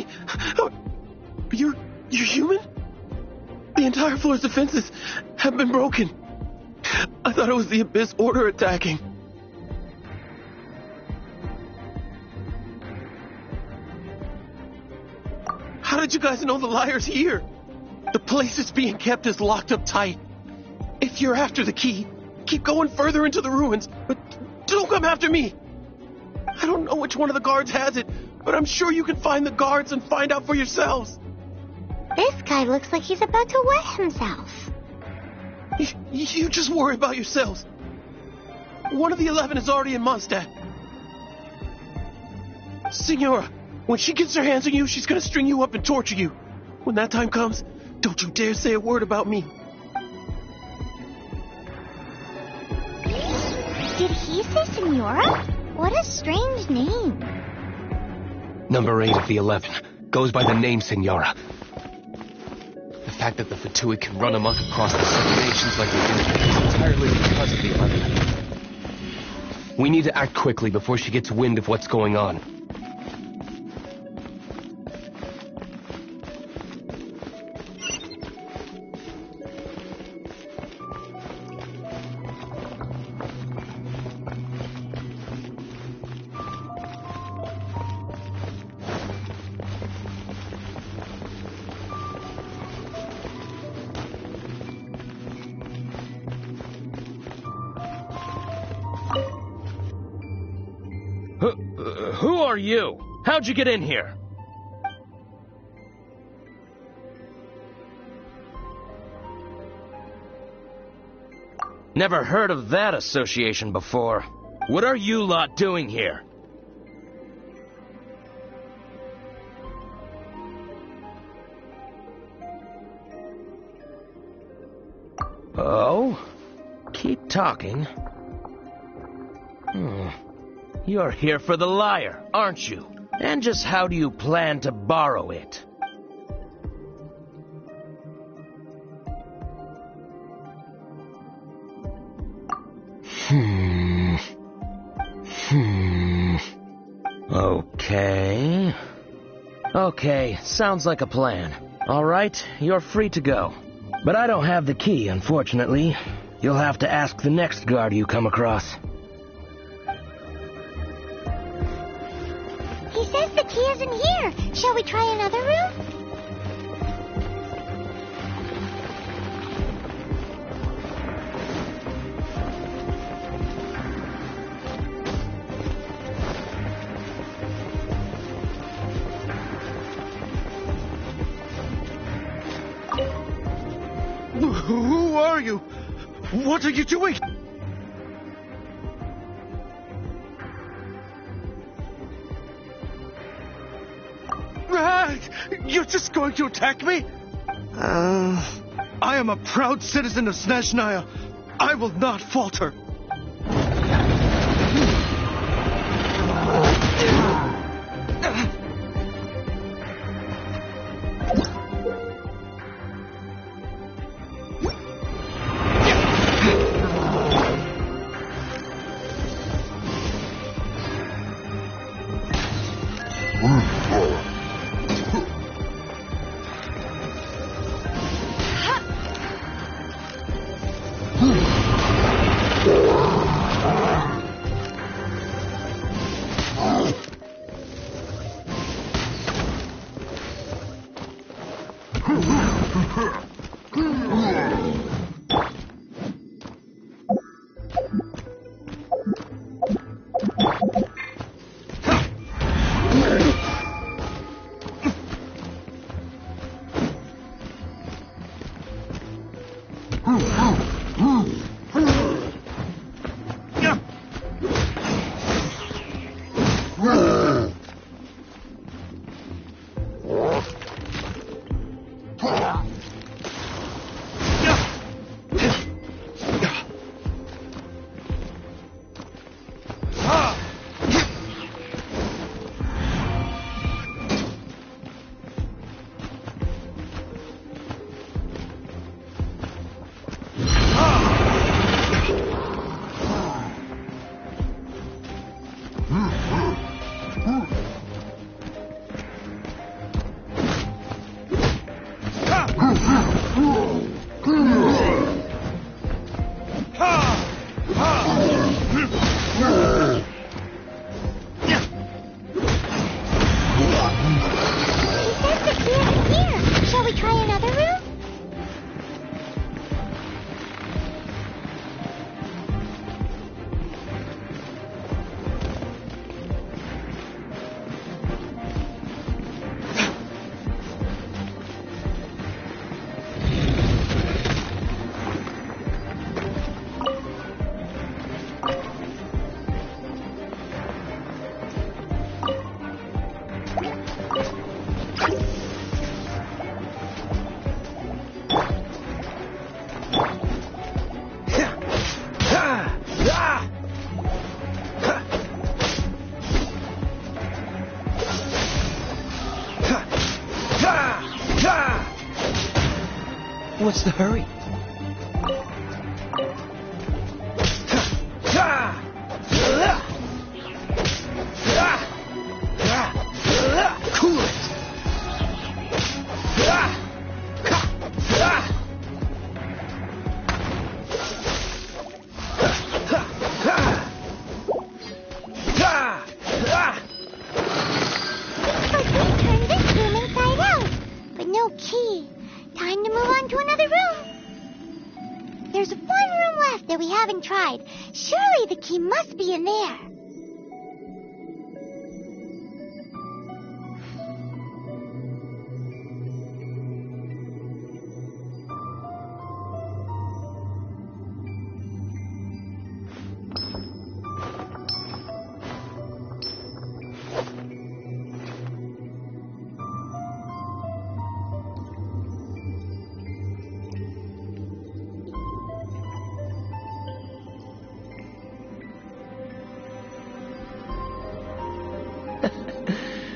me! You're human? The entire floor's defenses have been broken. I thought it was the Abyss Order attacking. How did you guys know the liar's here? The place it's being kept is locked up tight. If you're after the key, keep going further into the ruins, but don't come after me. I don't know which one of the guards has it, but I'm sure you can find the guards and find out for yourselves. This guy looks like he's about to wet himself. You just worry about yourselves. One of the 11 is already in Mondstadt. Signora, when she gets her hands on you, she's gonna string you up and torture you. When that time comes, don't you dare say a word about me. Did he say Senora? What a strange name. Number 8 of the 11 goes by the name Senora. The fact that the Fatui can run amok across the 7 nations like they do is entirely because of the 11. We need to act quickly before she gets wind of what's going on. Who are you? How'd you get in here? Never heard of that association before. What are you lot doing here? Oh? Keep talking. You're here for the lyre, aren't you? And just how do you plan to borrow it? Okay, sounds like a plan. All right, you're free to go. But I don't have the key, unfortunately. You'll have to ask the next guard you come across. He says the key isn't here. Shall we try another room? Who are you? What are you doing? You're just going to attack me? I am a proud citizen of Snezhnaya. I will not falter. What's the hurry? Cool it! But we turned this room inside out. But no key. Time to move on to another room. There's one room left that we haven't tried. Surely the key must be in there.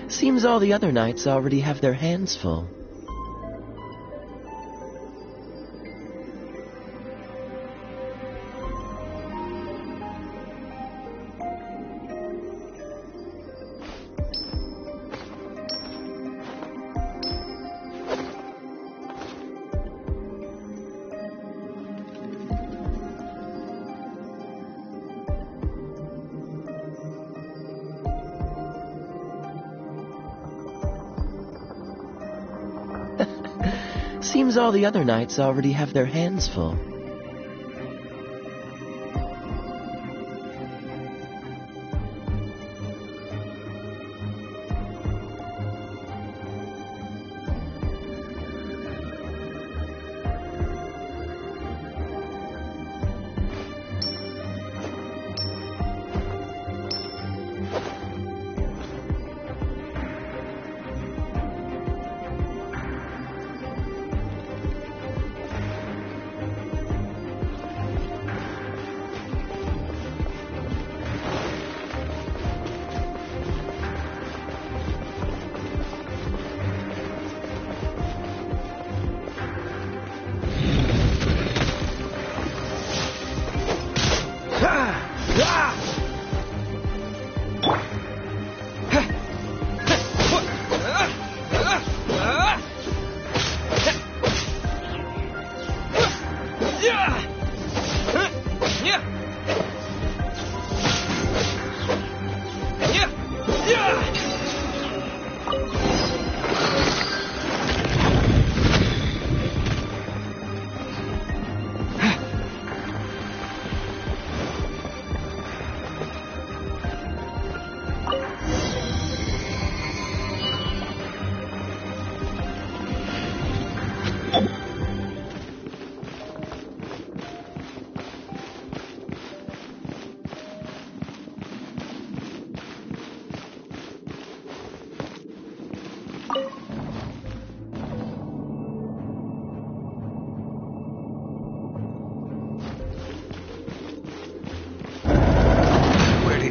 Seems all the other knights already have their hands full. Seems all the other knights already have their hands full.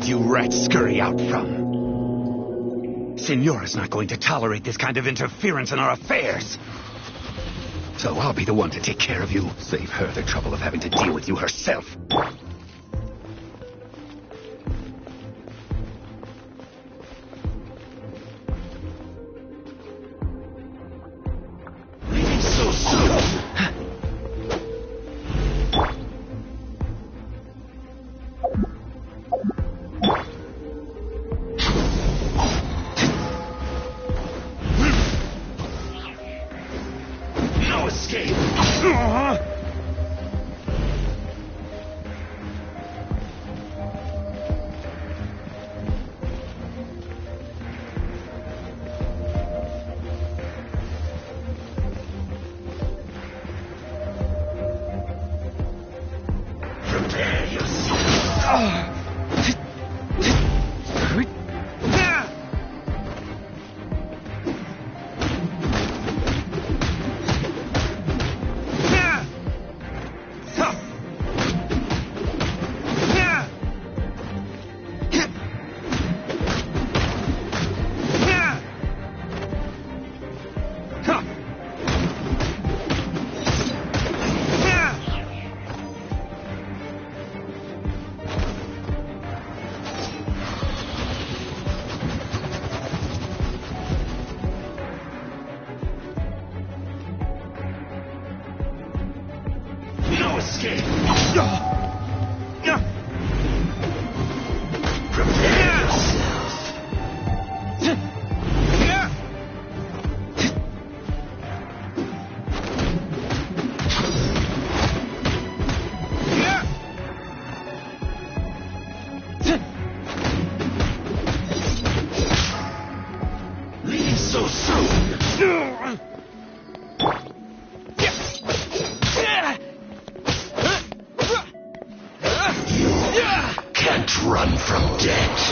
You rats scurry out from. Signora's not going to tolerate this kind of interference in our affairs. So I'll be the one to take care of you. Save her the trouble of having to deal with you herself. Leaving so soon. escape. Prepare yourself. Leave so soon. Can't run from death.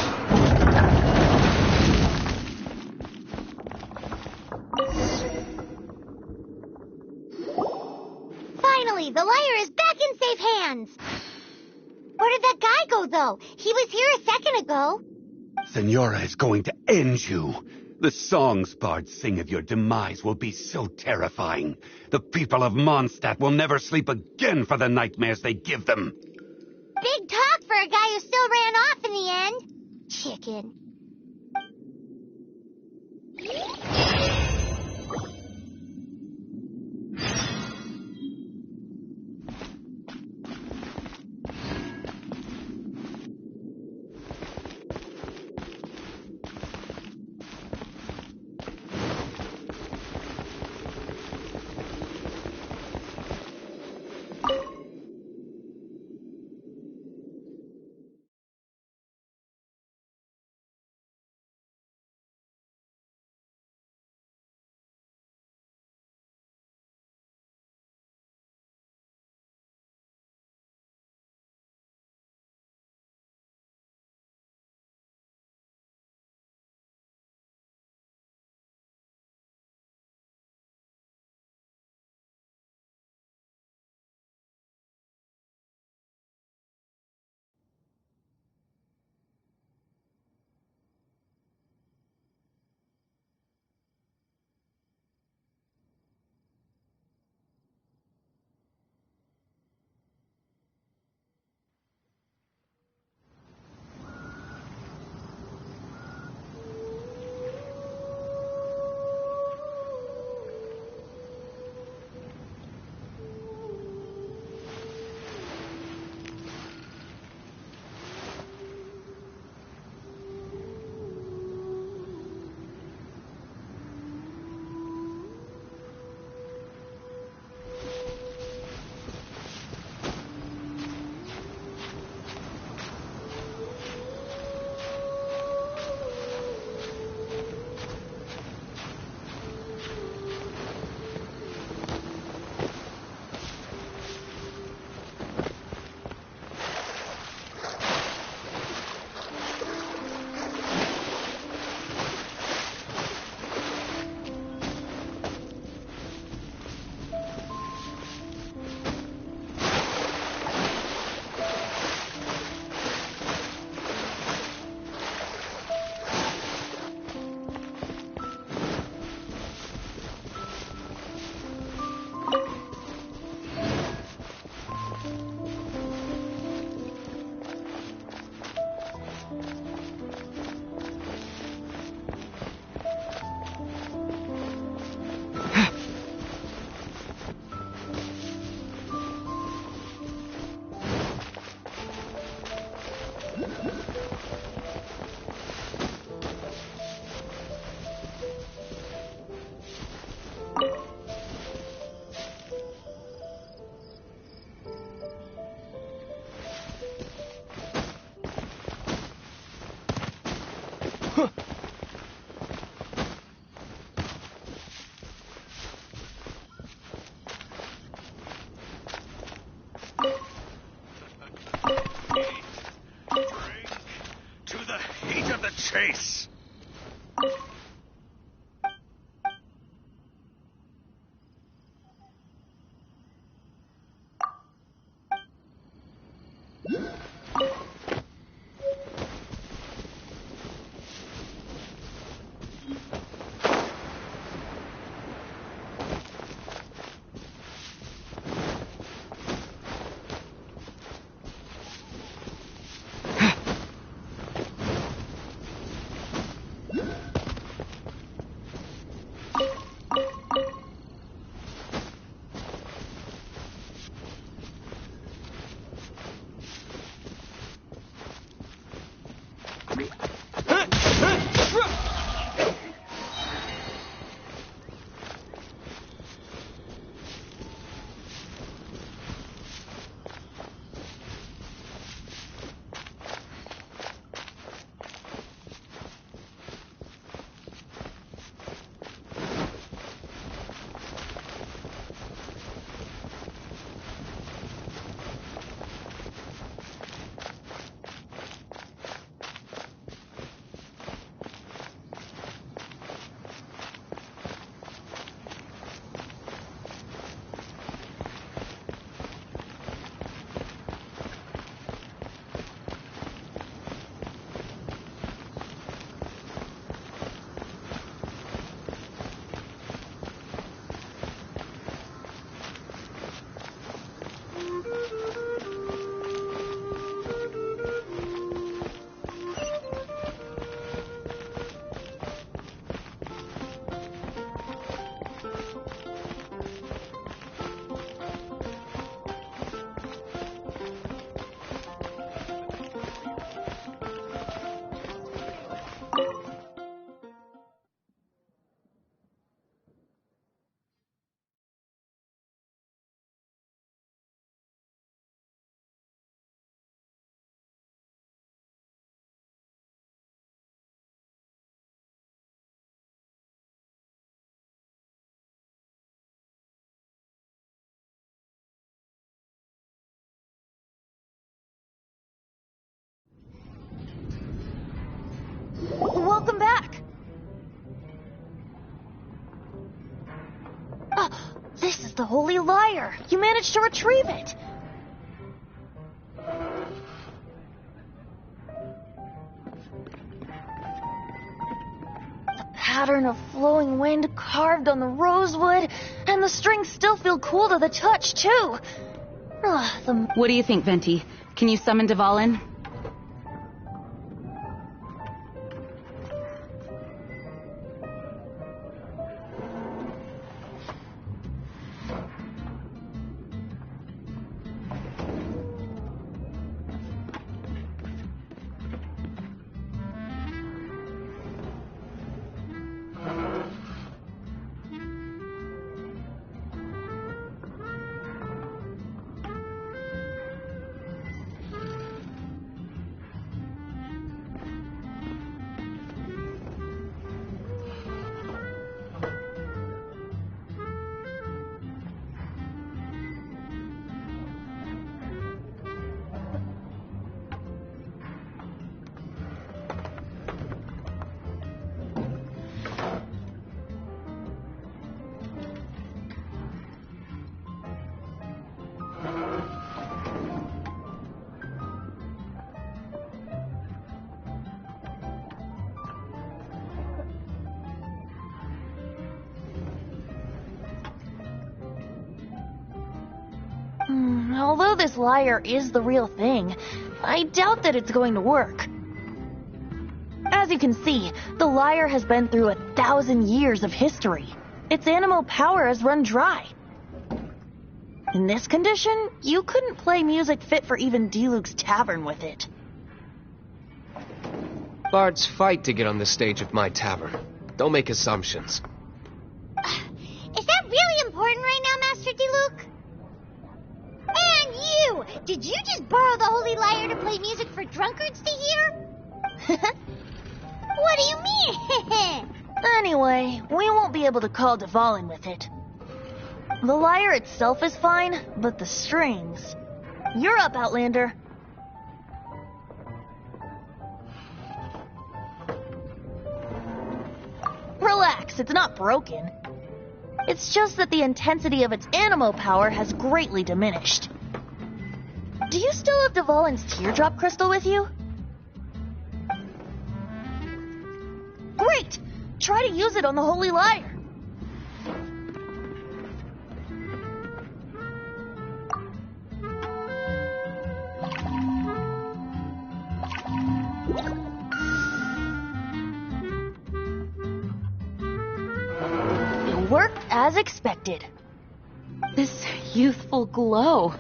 Finally, the lyre is back in safe hands. Where did that guy go, though? He was here a second ago. Senora is going to end you. The songs bards sing of your demise will be so terrifying. The people of Mondstadt will never sleep again for the nightmares they give them. Big talk for a guy who still ran off in the end. Chicken. Chase! This is the Holy Lyre. You managed to retrieve it. The pattern of flowing wind carved on the rosewood, and the strings still feel cool to the touch, too. What do you think, Venti? Can you summon Dvalin? Although this lyre is the real thing, I doubt that it's going to work. As you can see, the lyre has been through 1,000 years of history. Its animal power has run dry. In this condition, you couldn't play music fit for even Diluc's tavern with it. Bards fight to get on the stage of my tavern. Don't make assumptions. Is that really important right now, Master Diluc? And you! Did you just borrow the Holy Lyre to play music for drunkards to hear? What do you mean? Anyway, we won't be able to call Dvalin with it. The lyre itself is fine, but the strings... You're up, Outlander. Relax, it's not broken. It's just that the intensity of its animal power has greatly diminished. Do you still have Dvalin's teardrop crystal with you? Great! Try to use it on the Holy Lyre. It worked as expected. This youthful glow.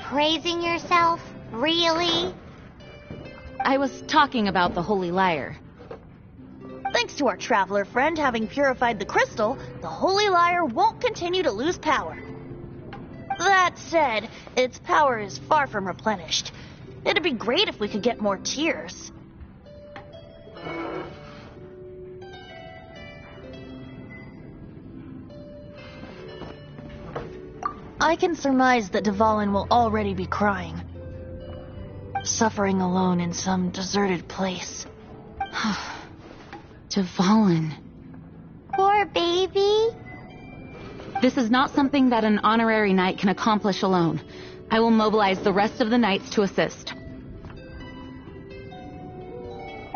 Praising yourself? Really? I was talking about the Holy Lyre. Thanks to our traveler friend having purified the crystal, the Holy Lyre won't continue to lose power. That said, its power is far from replenished. It'd be great if we could get more tears. I can surmise that Dvalin will already be crying. Suffering alone in some deserted place. Dvalin. Poor baby. This is not something that an honorary knight can accomplish alone. I will mobilize the rest of the knights to assist.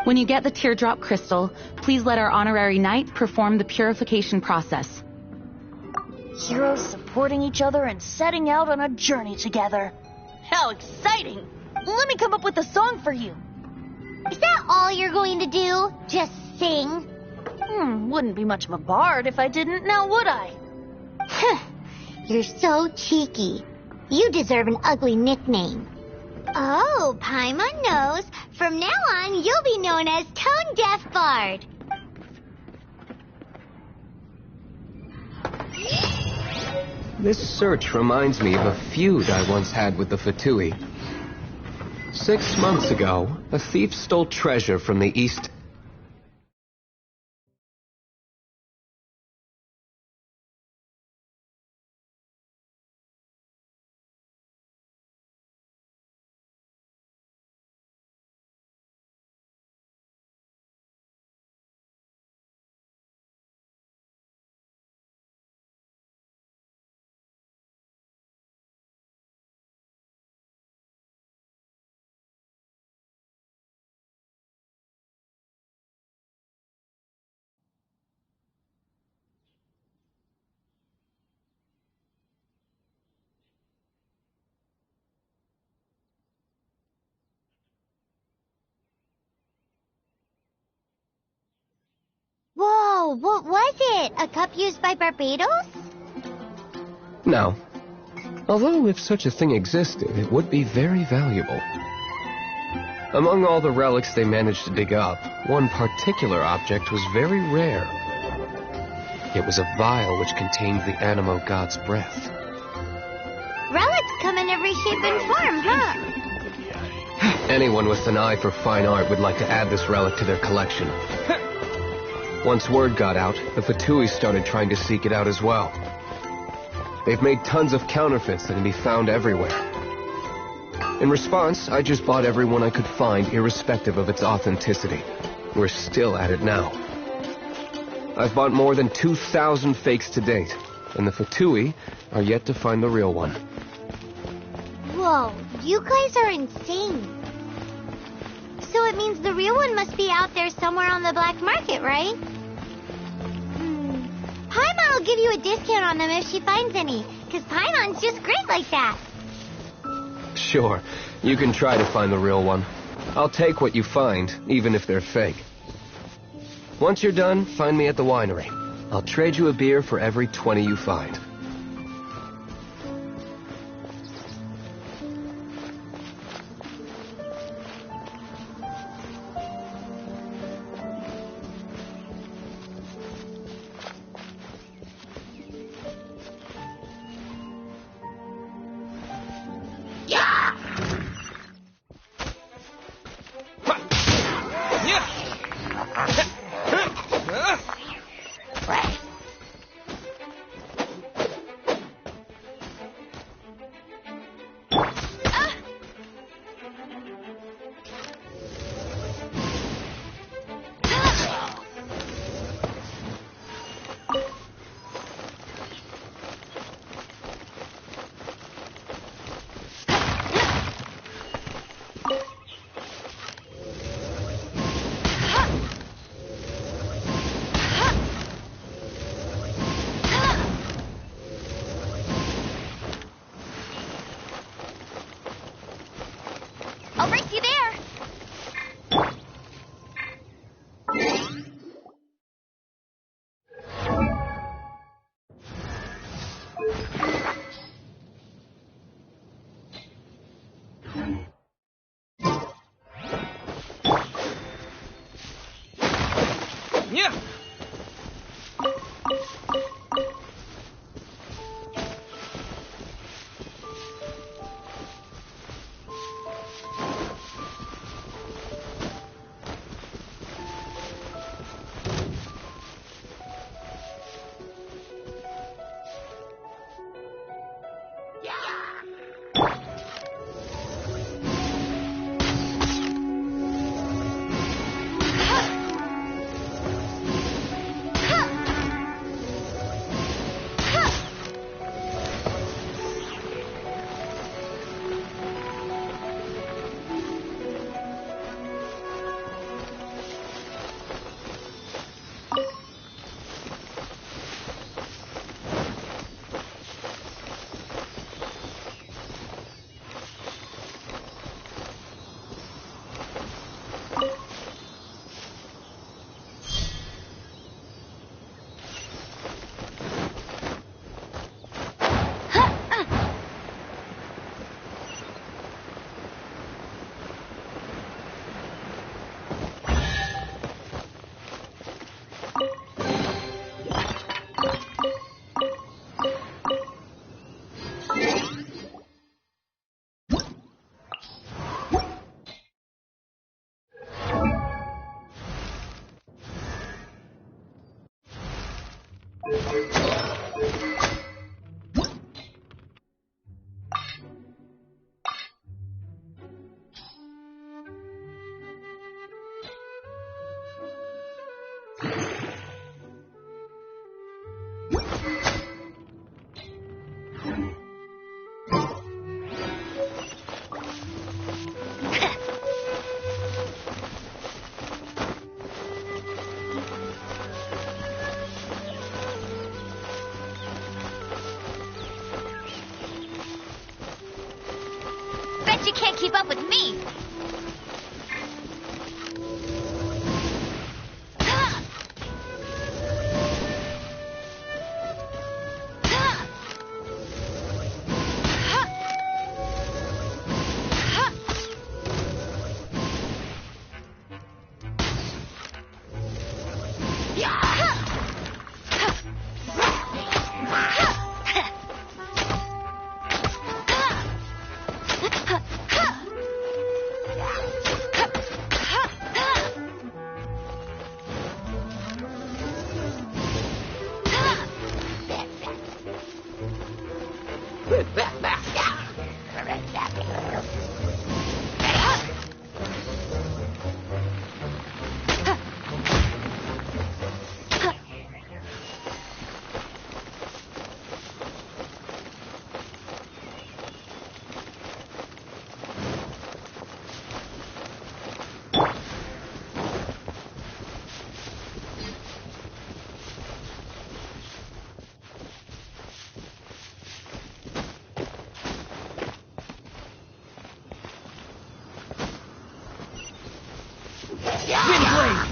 When you get the teardrop crystal, please let our honorary knight perform the purification process. Heroes supporting each other and setting out on a journey together. How exciting! Let me come up with a song for you. Is that all you're going to do? Just sing? Wouldn't be much of a bard if I didn't, now would I? You're so cheeky. You deserve an ugly nickname. Oh, Paimon knows. From now on, you'll be known as Tone Deaf Bard. This search reminds me of a feud I once had with the Fatui. 6 months ago, a thief stole treasure from the east Oh, what was it? A cup used by Barbados? No. Although if such a thing existed, it would be very valuable. Among all the relics they managed to dig up, one particular object was very rare. It was a vial which contained the Animo god's breath. Relics come in every shape and form, huh? Anyone with an eye for fine art would like to add this relic to their collection. Once word got out, the Fatui started trying to seek it out as well. They've made tons of counterfeits that can be found everywhere. In response, I just bought every one I could find, irrespective of its authenticity. We're still at it now. I've bought more than 2,000 fakes to date, and the Fatui are yet to find the real one. Whoa, you guys are insane. So it means the real one must be out there somewhere on the black market, right? Paimon will give you a discount on them if she finds any, because Paimon's just great like that. Sure, you can try to find the real one. I'll take what you find, even if they're fake. Once you're done, find me at the winery. I'll trade you a beer for every 20 you find. I'll race you there. Yeah. Bet you can't keep up with me. Windblade!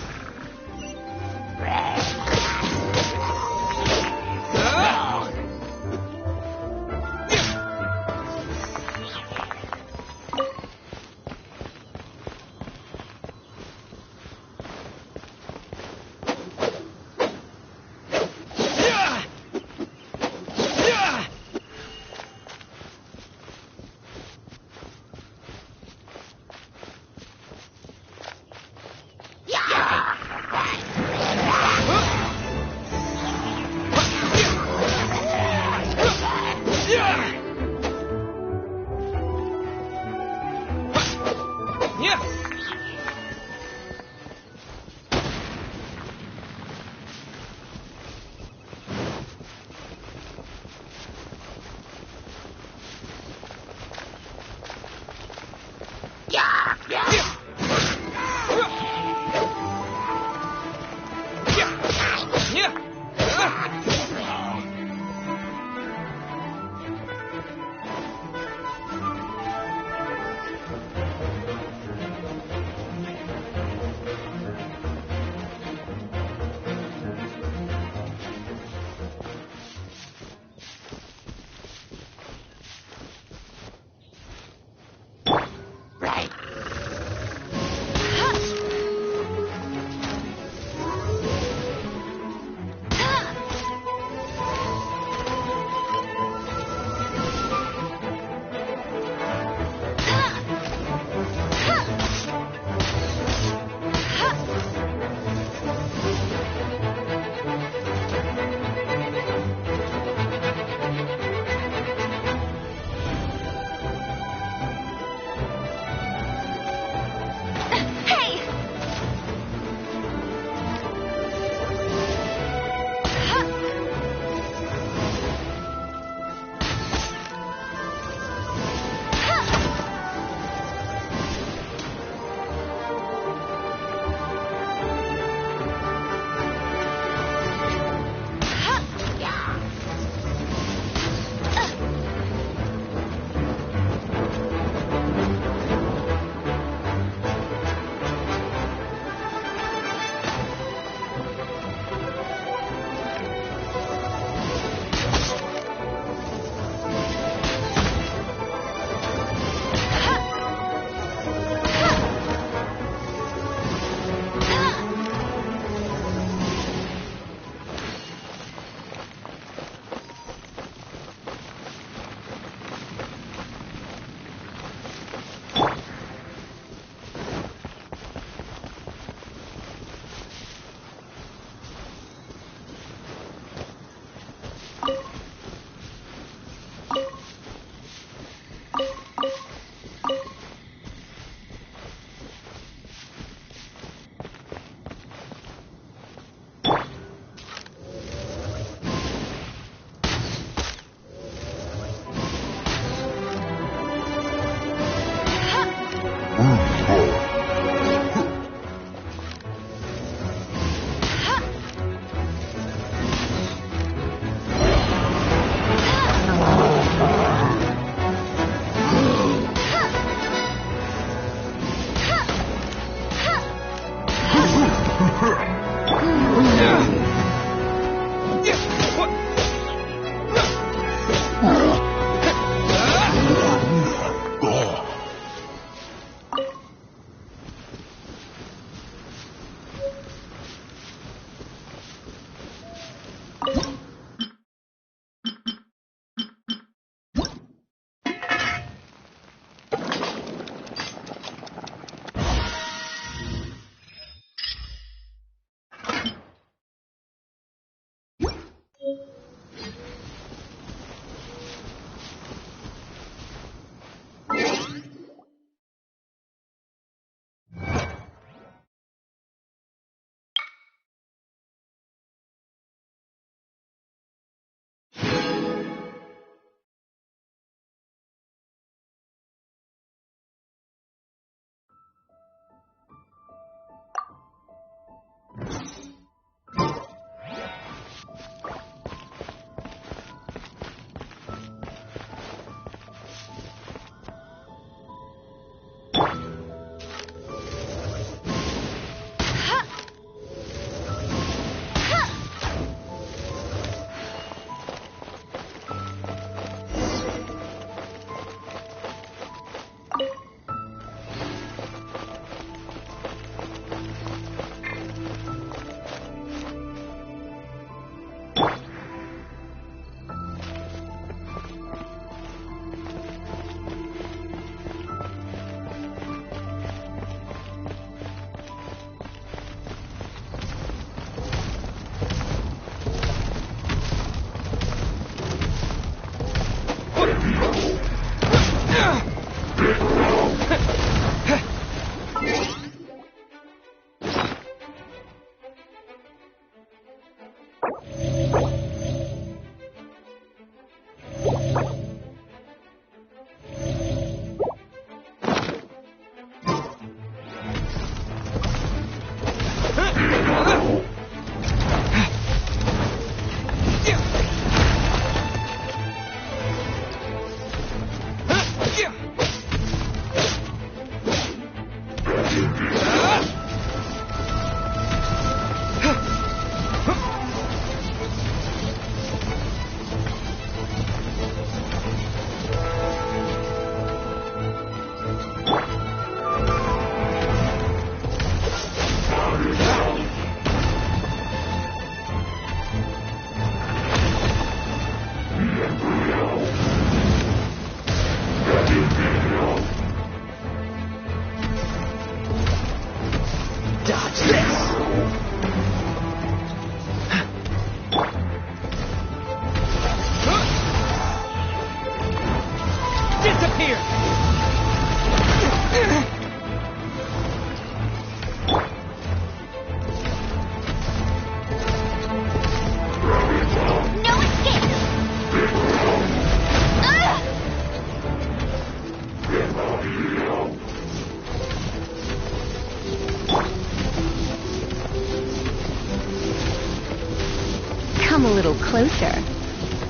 Come a little closer.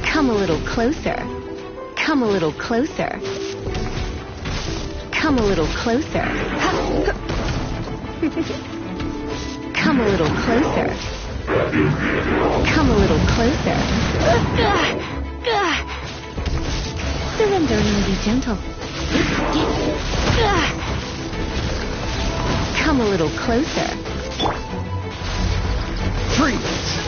Come a little closer. Come a little closer. Come a little closer. Come a little closer. Come a little closer. Surrender and be gentle. Come a little closer. Freeze!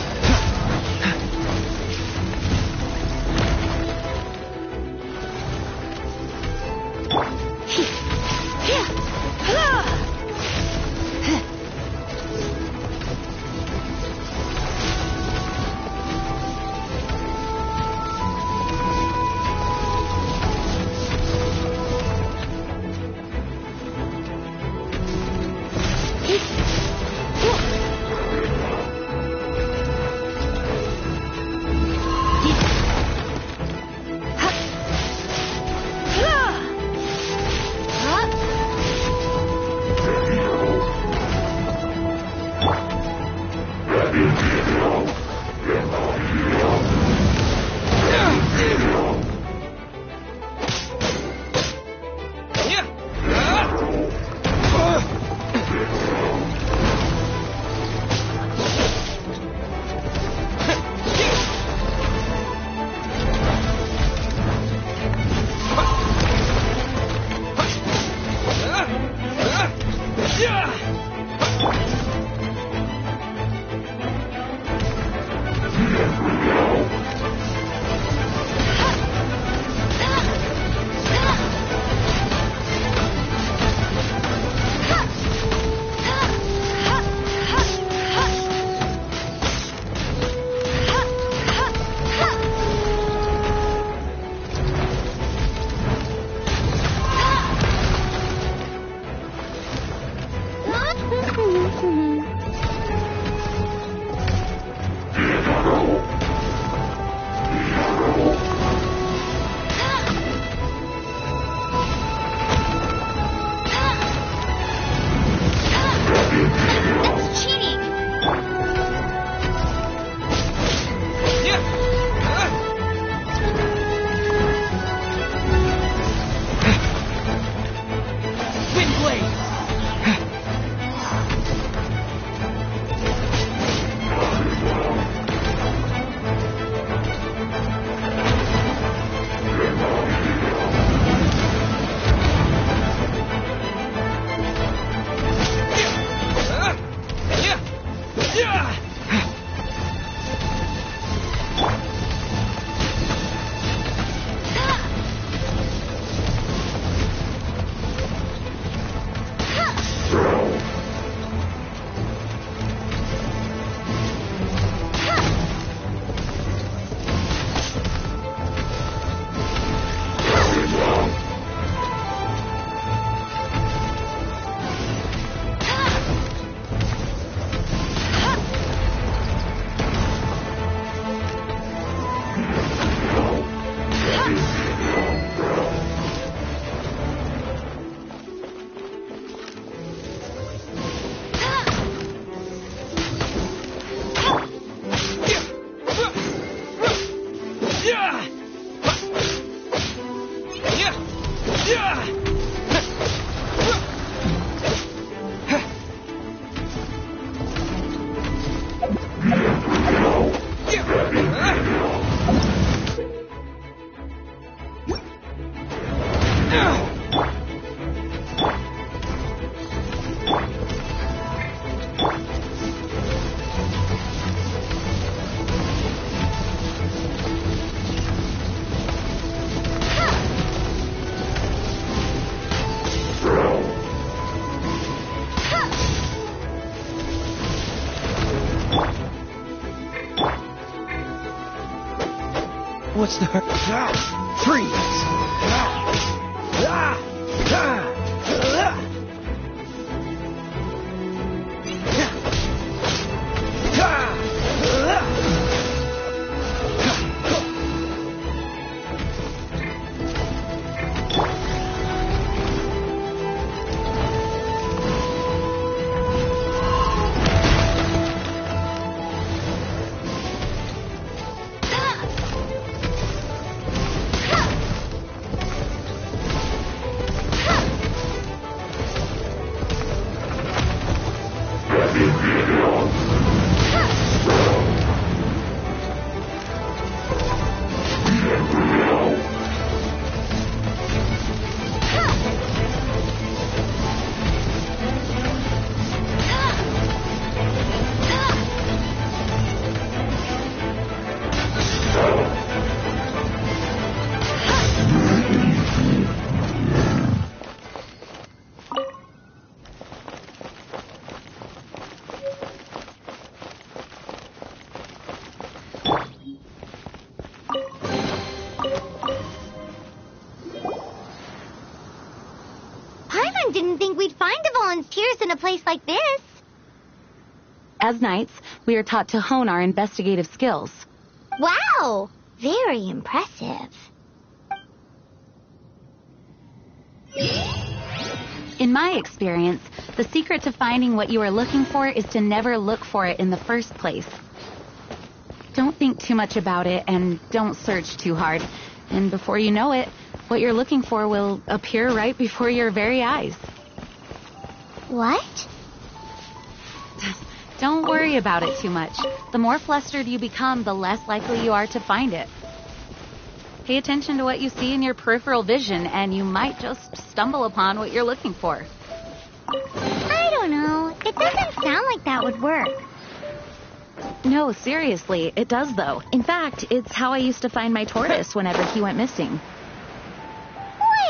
What's the hurt? Freeze! think we'd find the volunteers in a place like this. As knights, we are taught to hone our investigative skills. Wow! Very impressive. In my experience, the secret to finding what you are looking for is to never look for it in the first place. Don't think too much about it and don't search too hard. And before you know it, what you're looking for will appear right before your very eyes. What? Don't worry about it too much. The more flustered you become, the less likely you are to find it. Pay attention to what you see in your peripheral vision, and you might just stumble upon what you're looking for. I don't know. It doesn't sound like that would work. No, seriously, it does though. In fact, it's how I used to find my tortoise whenever he went missing.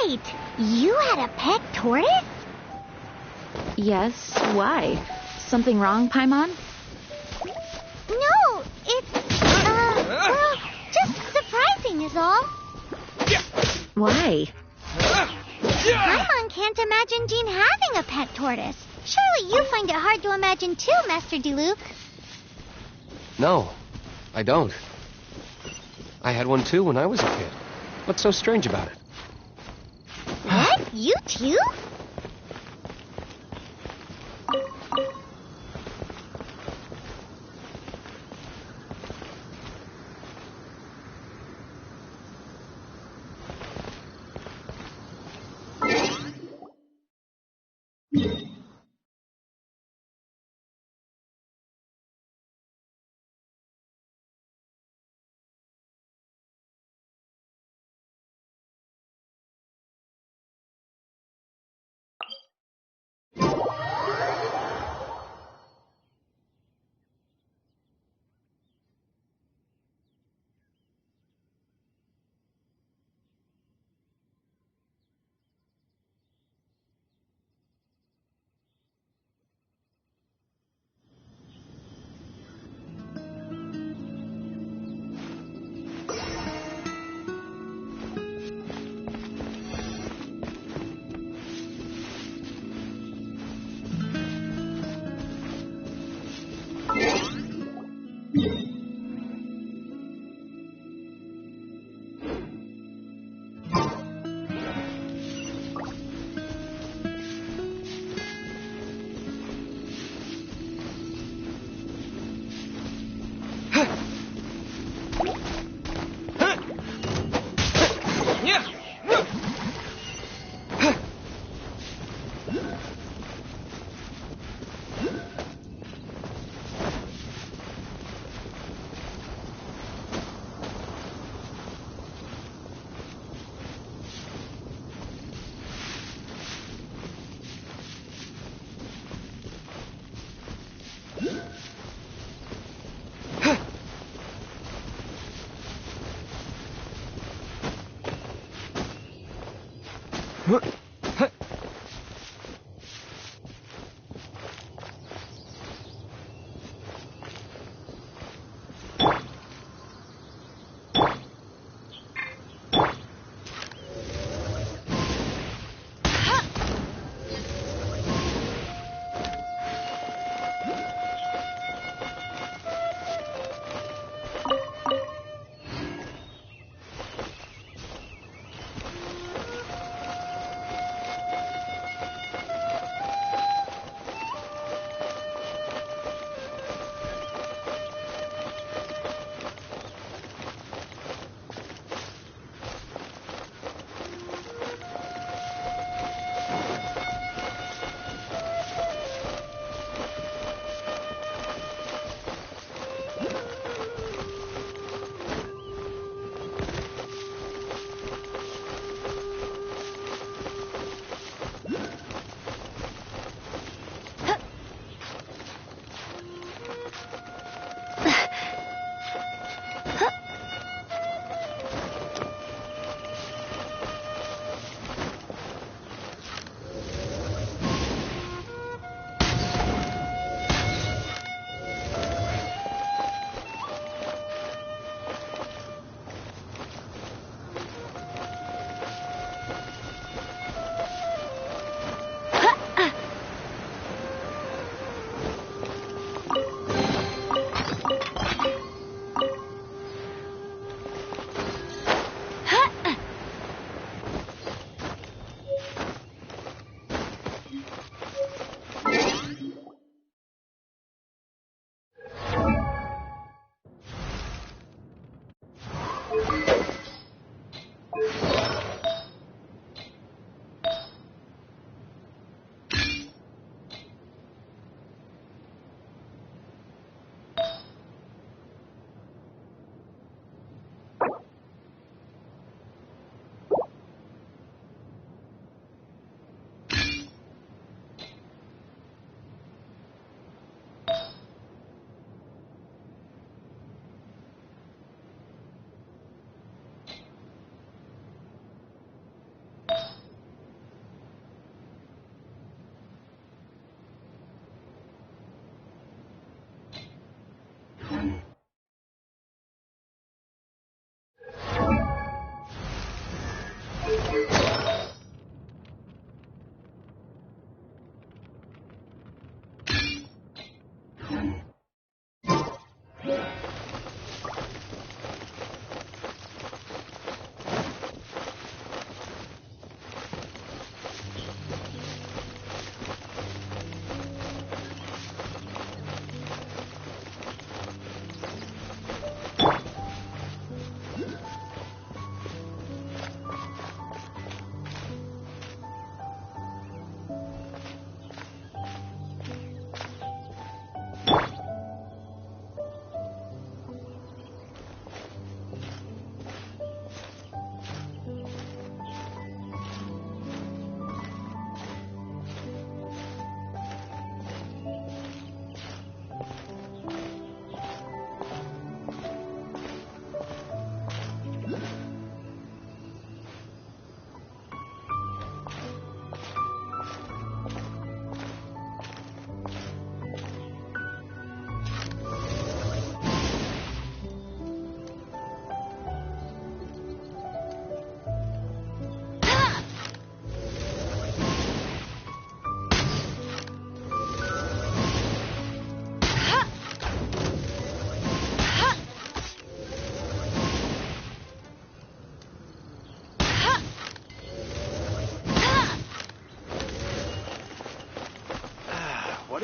Wait, you had a pet tortoise? Yes, why? Something wrong, Paimon? No, it's, well, just surprising is all. Why? Paimon can't imagine Jean having a pet tortoise. Surely you find it hard to imagine too, Master Diluc. No, I don't. I had one too when I was a kid. What's so strange about it? What? You too?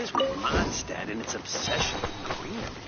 is with Mondstadt and its obsession with greenery?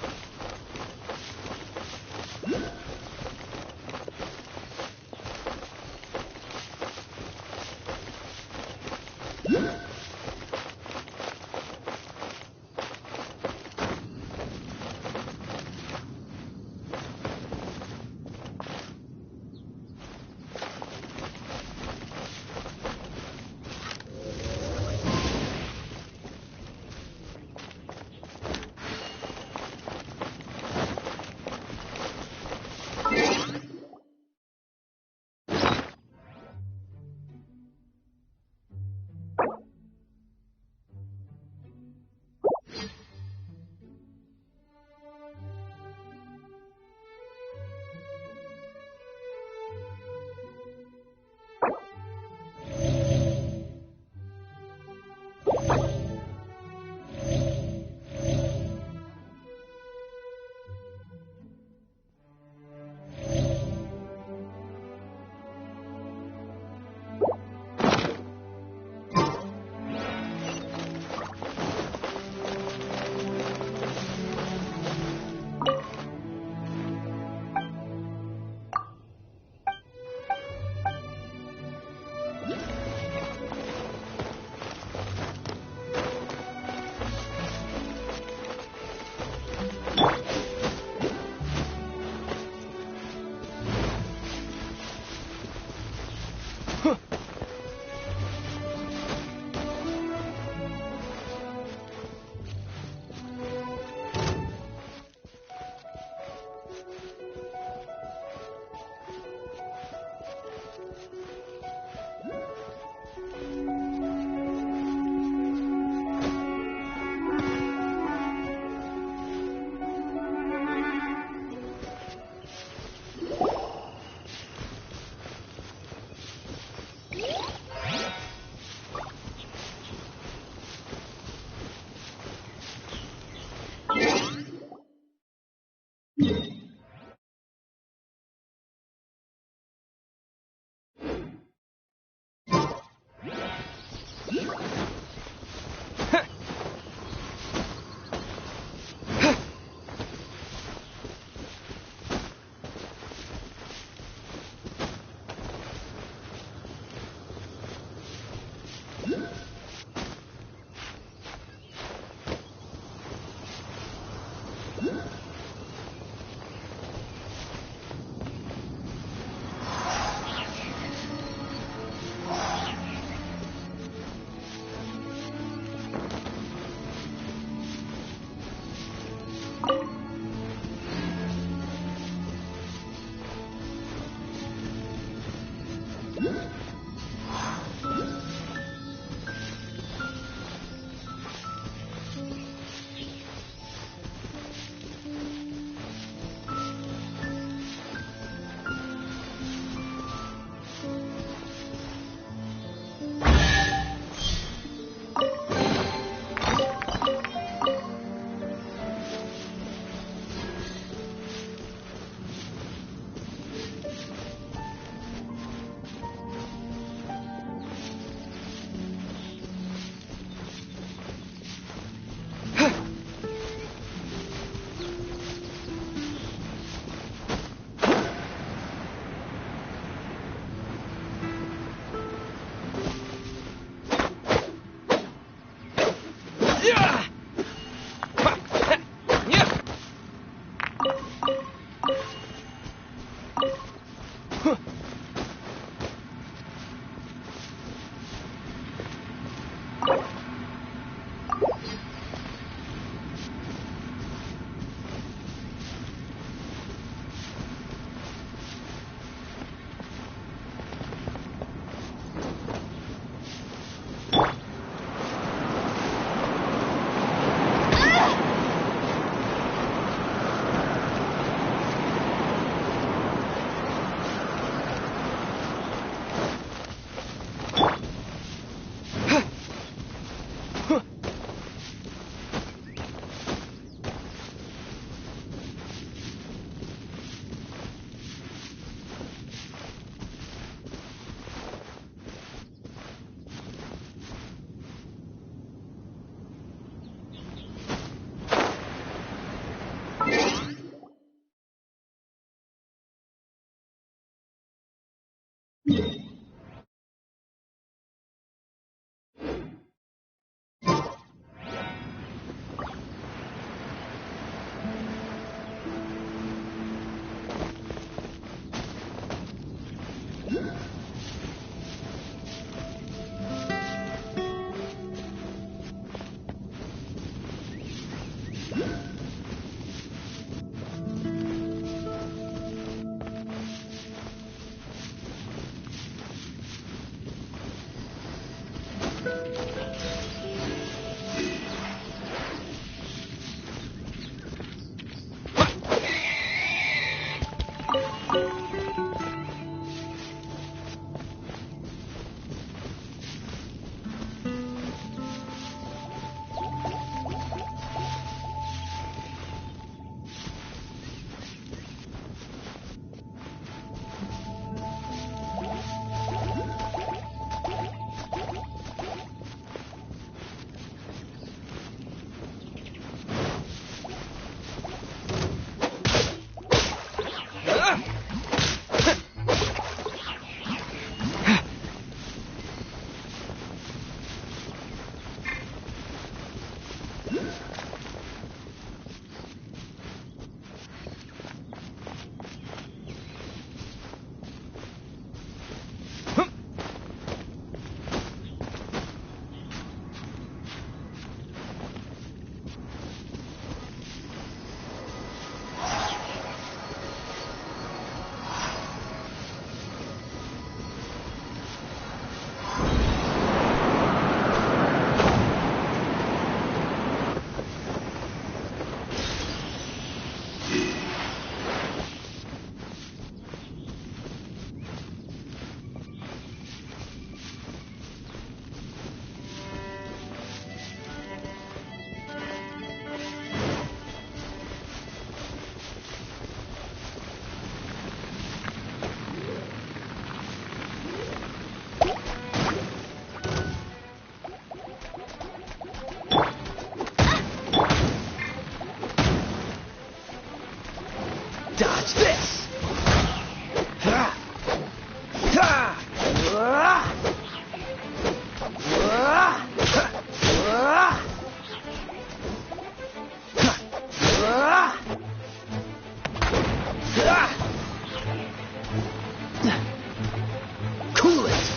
Dodge this! Cool it!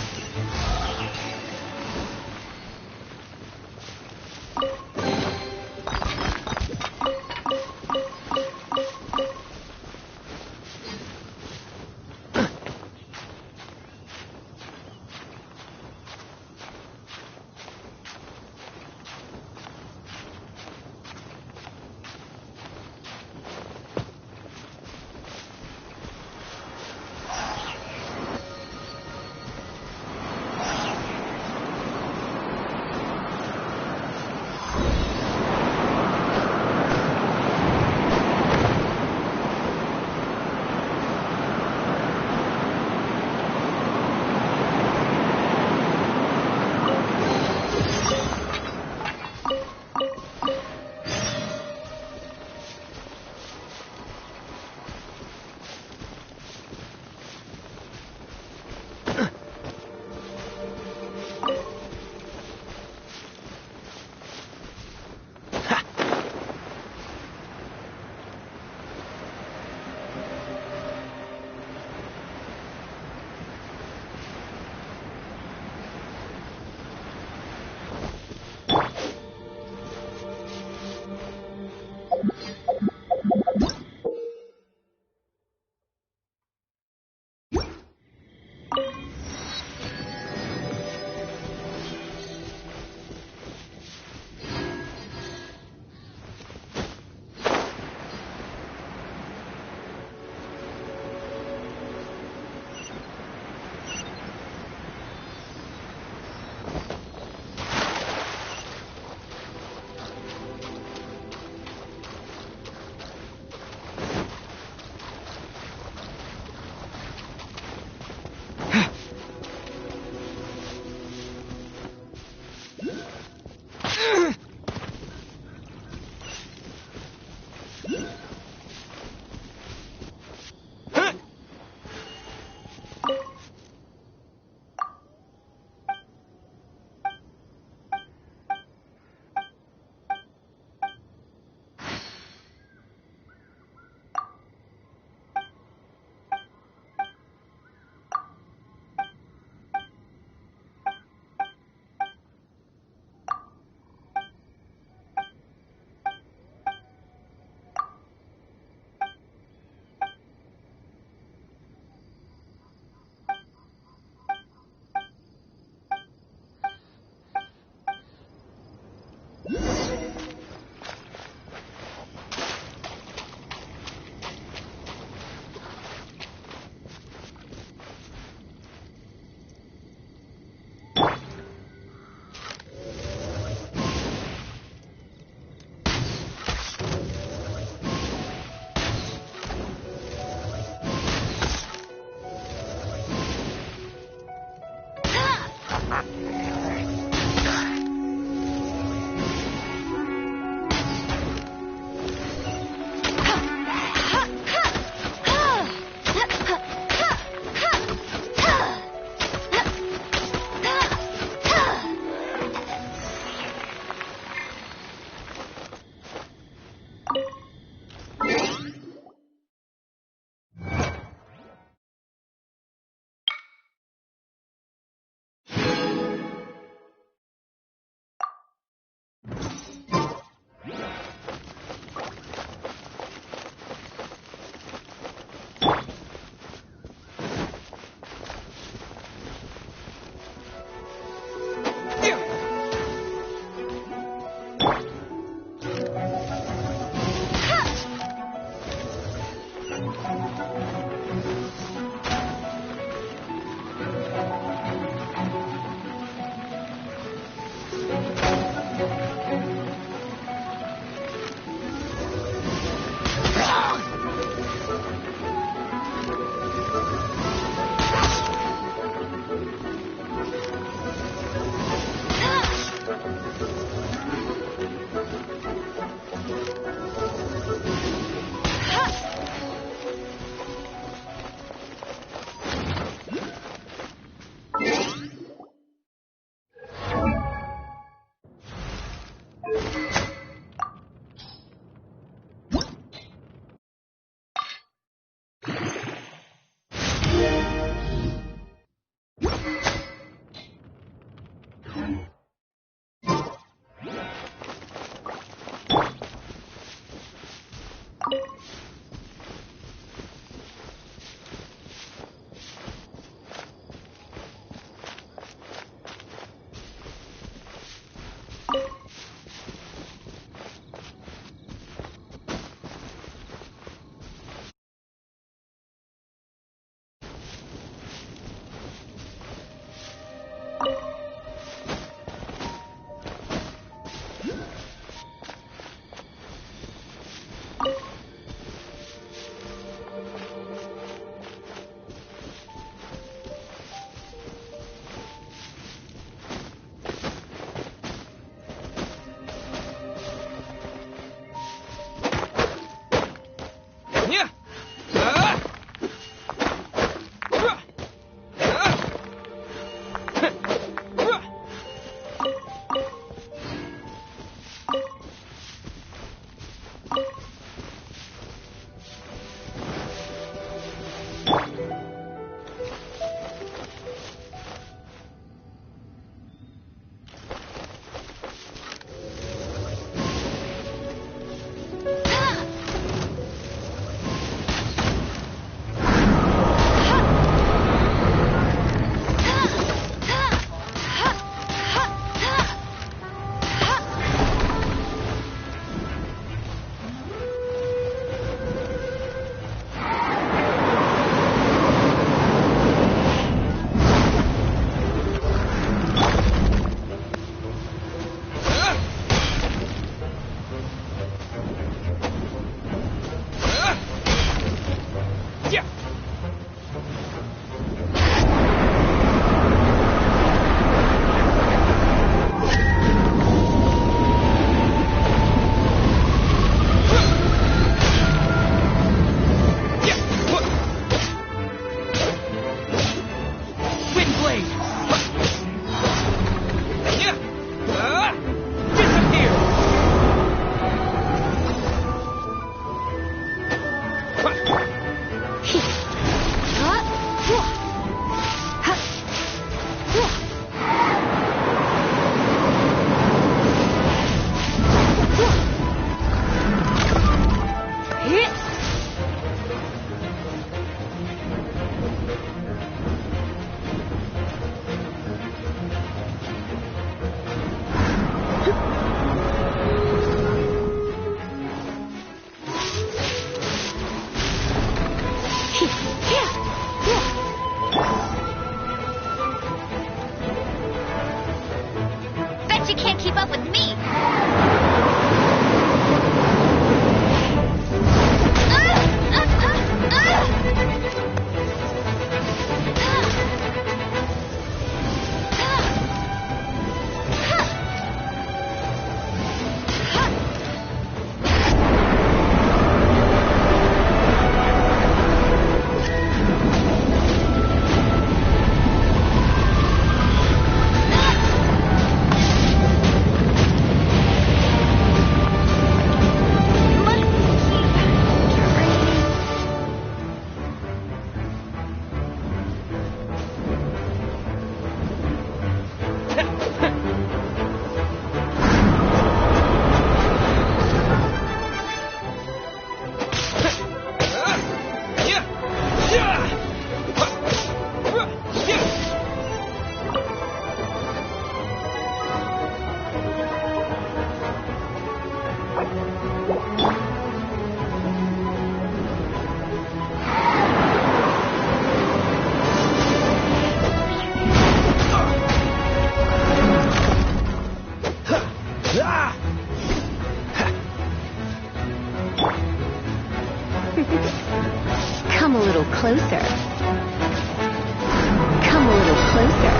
Come a little closer.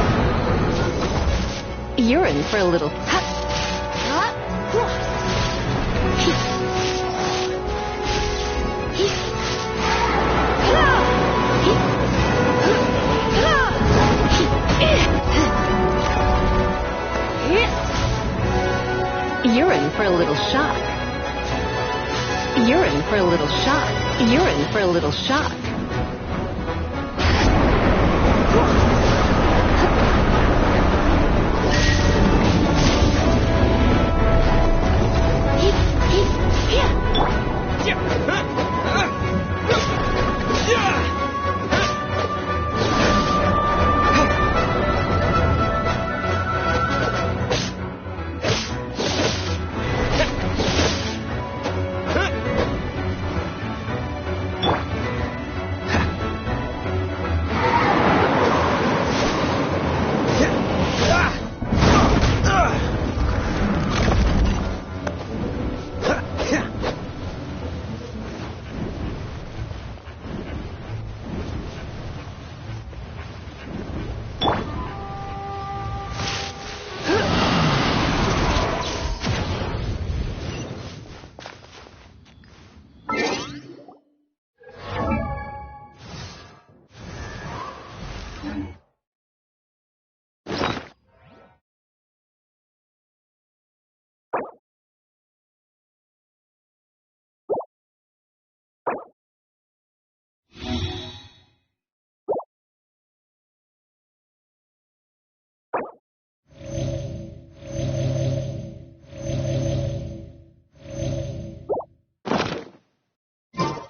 You're in for a little... You're in for a little shock. You're in for a little shock. You're in for a little shock.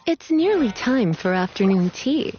It's nearly time for afternoon tea.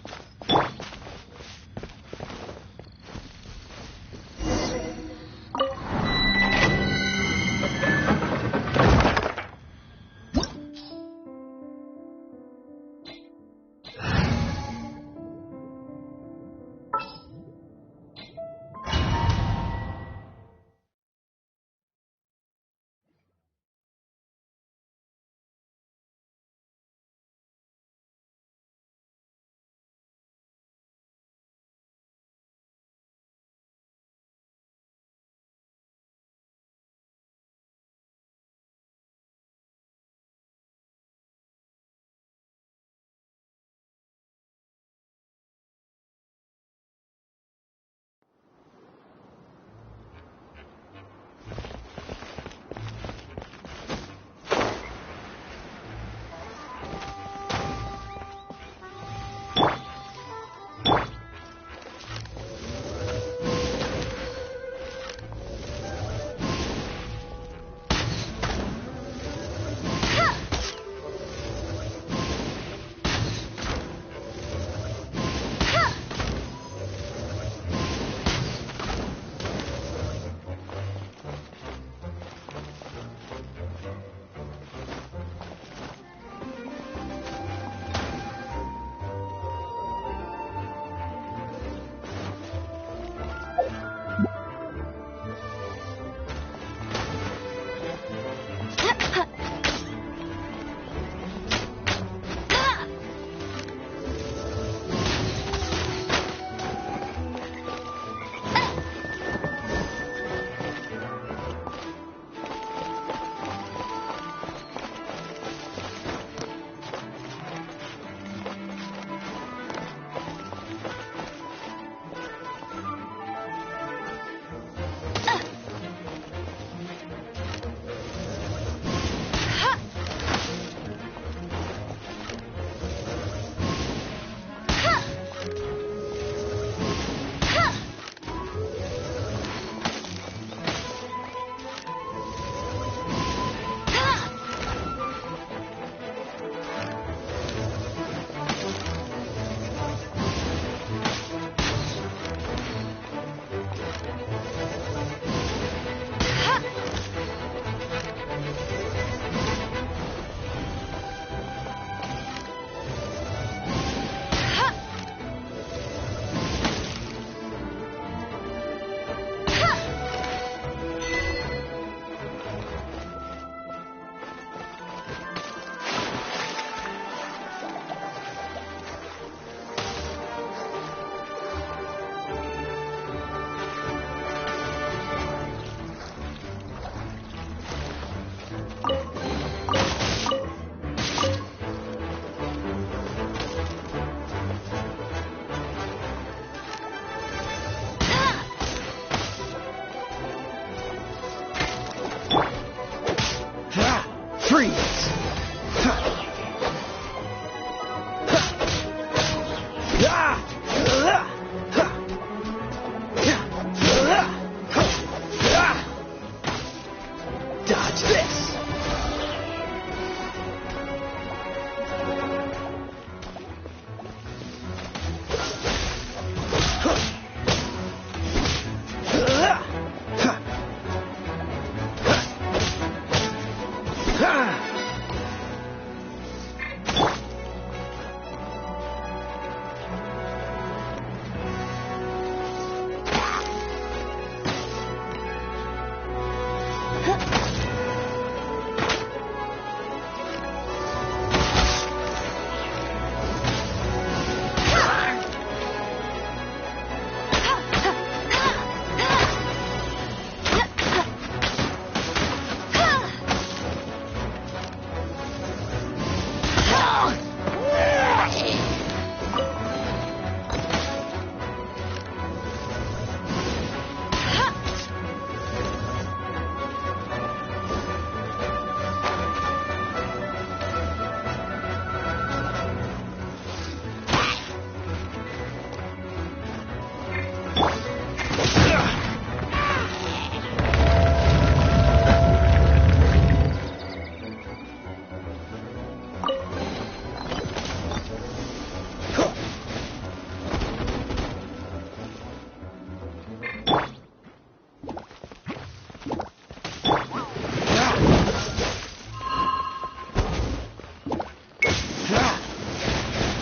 Dodge this!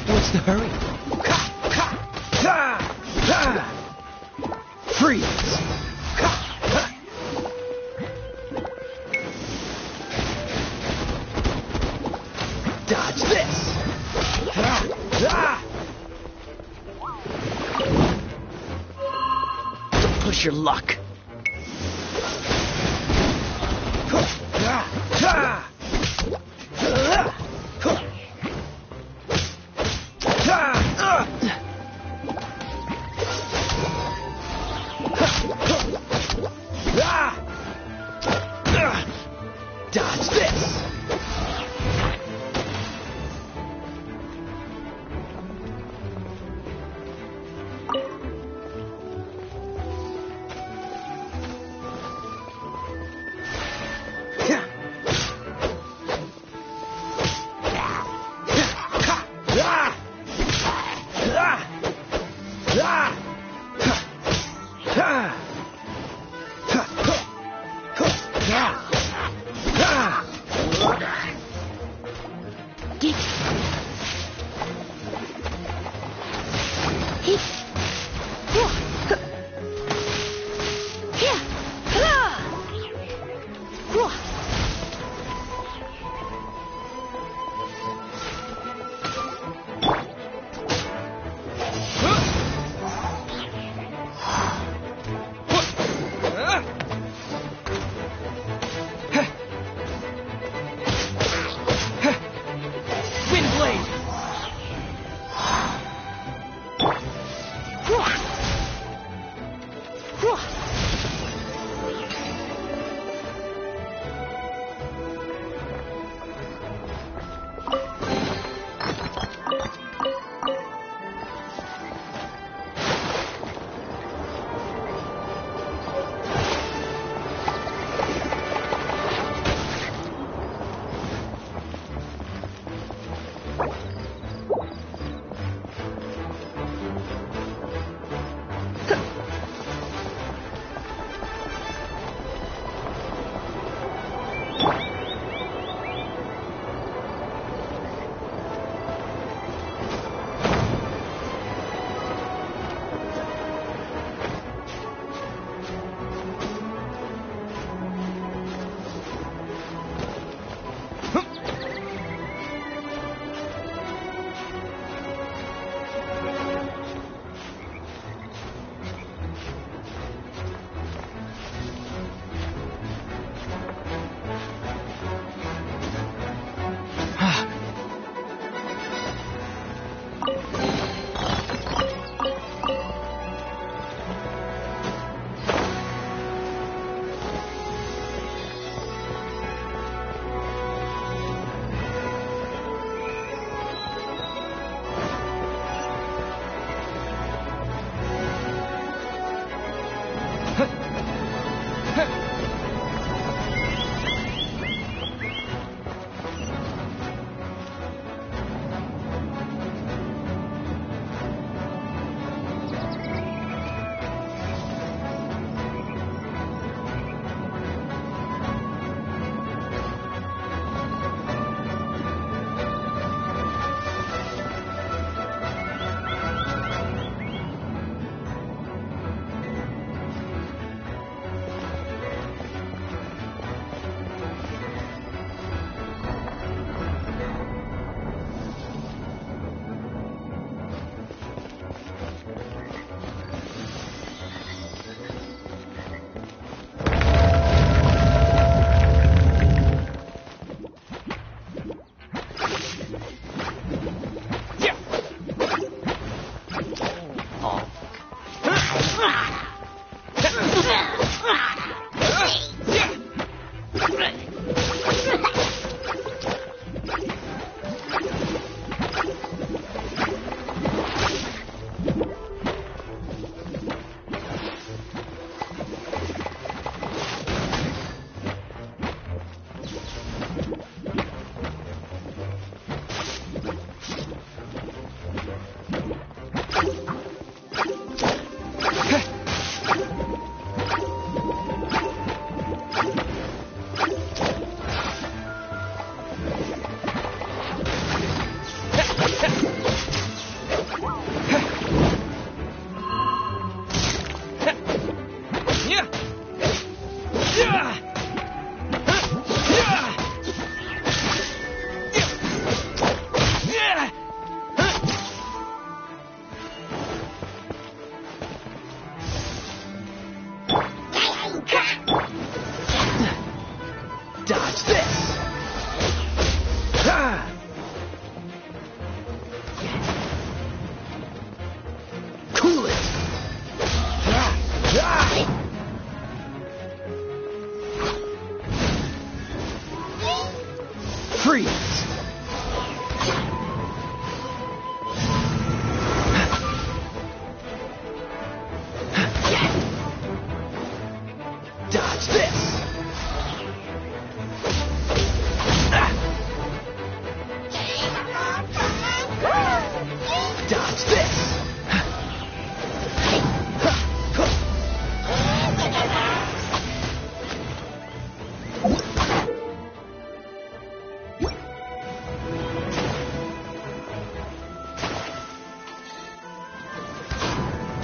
What's the hurry? Freeze! Dodge this! Don't push your luck. Dodge this!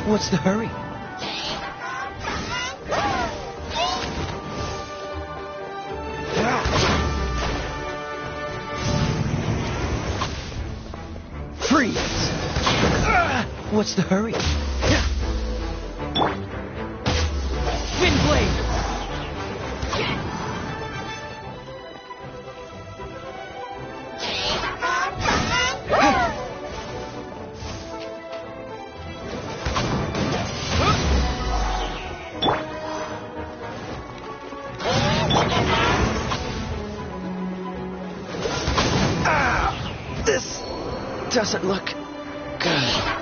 What's the hurry? Freeze! What's the hurry? Wind blade! This doesn't look good.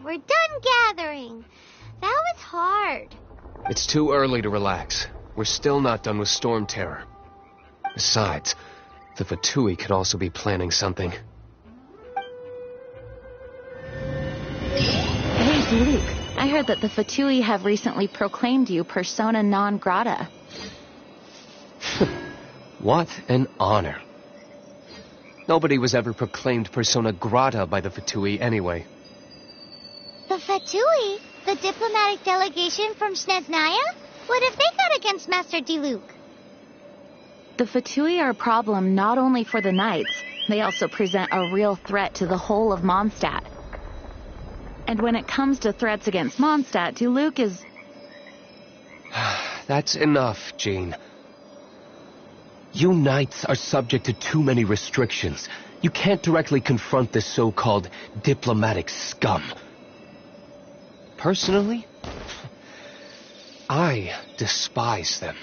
We're done gathering. That was hard. It's too early to relax. We're still not done with Storm Terror. Besides, the Fatui could also be planning something. Hey, Luke. I heard that the Fatui have recently proclaimed you persona non grata. What an honor. Nobody was ever proclaimed persona grata by the Fatui anyway. The Fatui? The diplomatic delegation from Snezhnaya? What have they got against Master Diluc? The Fatui are a problem not only for the Knights, they also present a real threat to the whole of Mondstadt. And when it comes to threats against Mondstadt, Diluc is... That's enough, Jean. You Knights are subject to too many restrictions. You can't directly confront this so-called diplomatic scum. Personally, I despise them.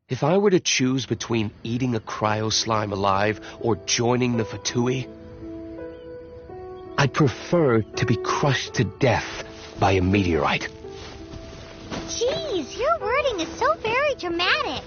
If I were to choose between eating a cryo slime alive or joining the Fatui, I'd prefer to be crushed to death by a meteorite. Jeez, your wording is so very dramatic.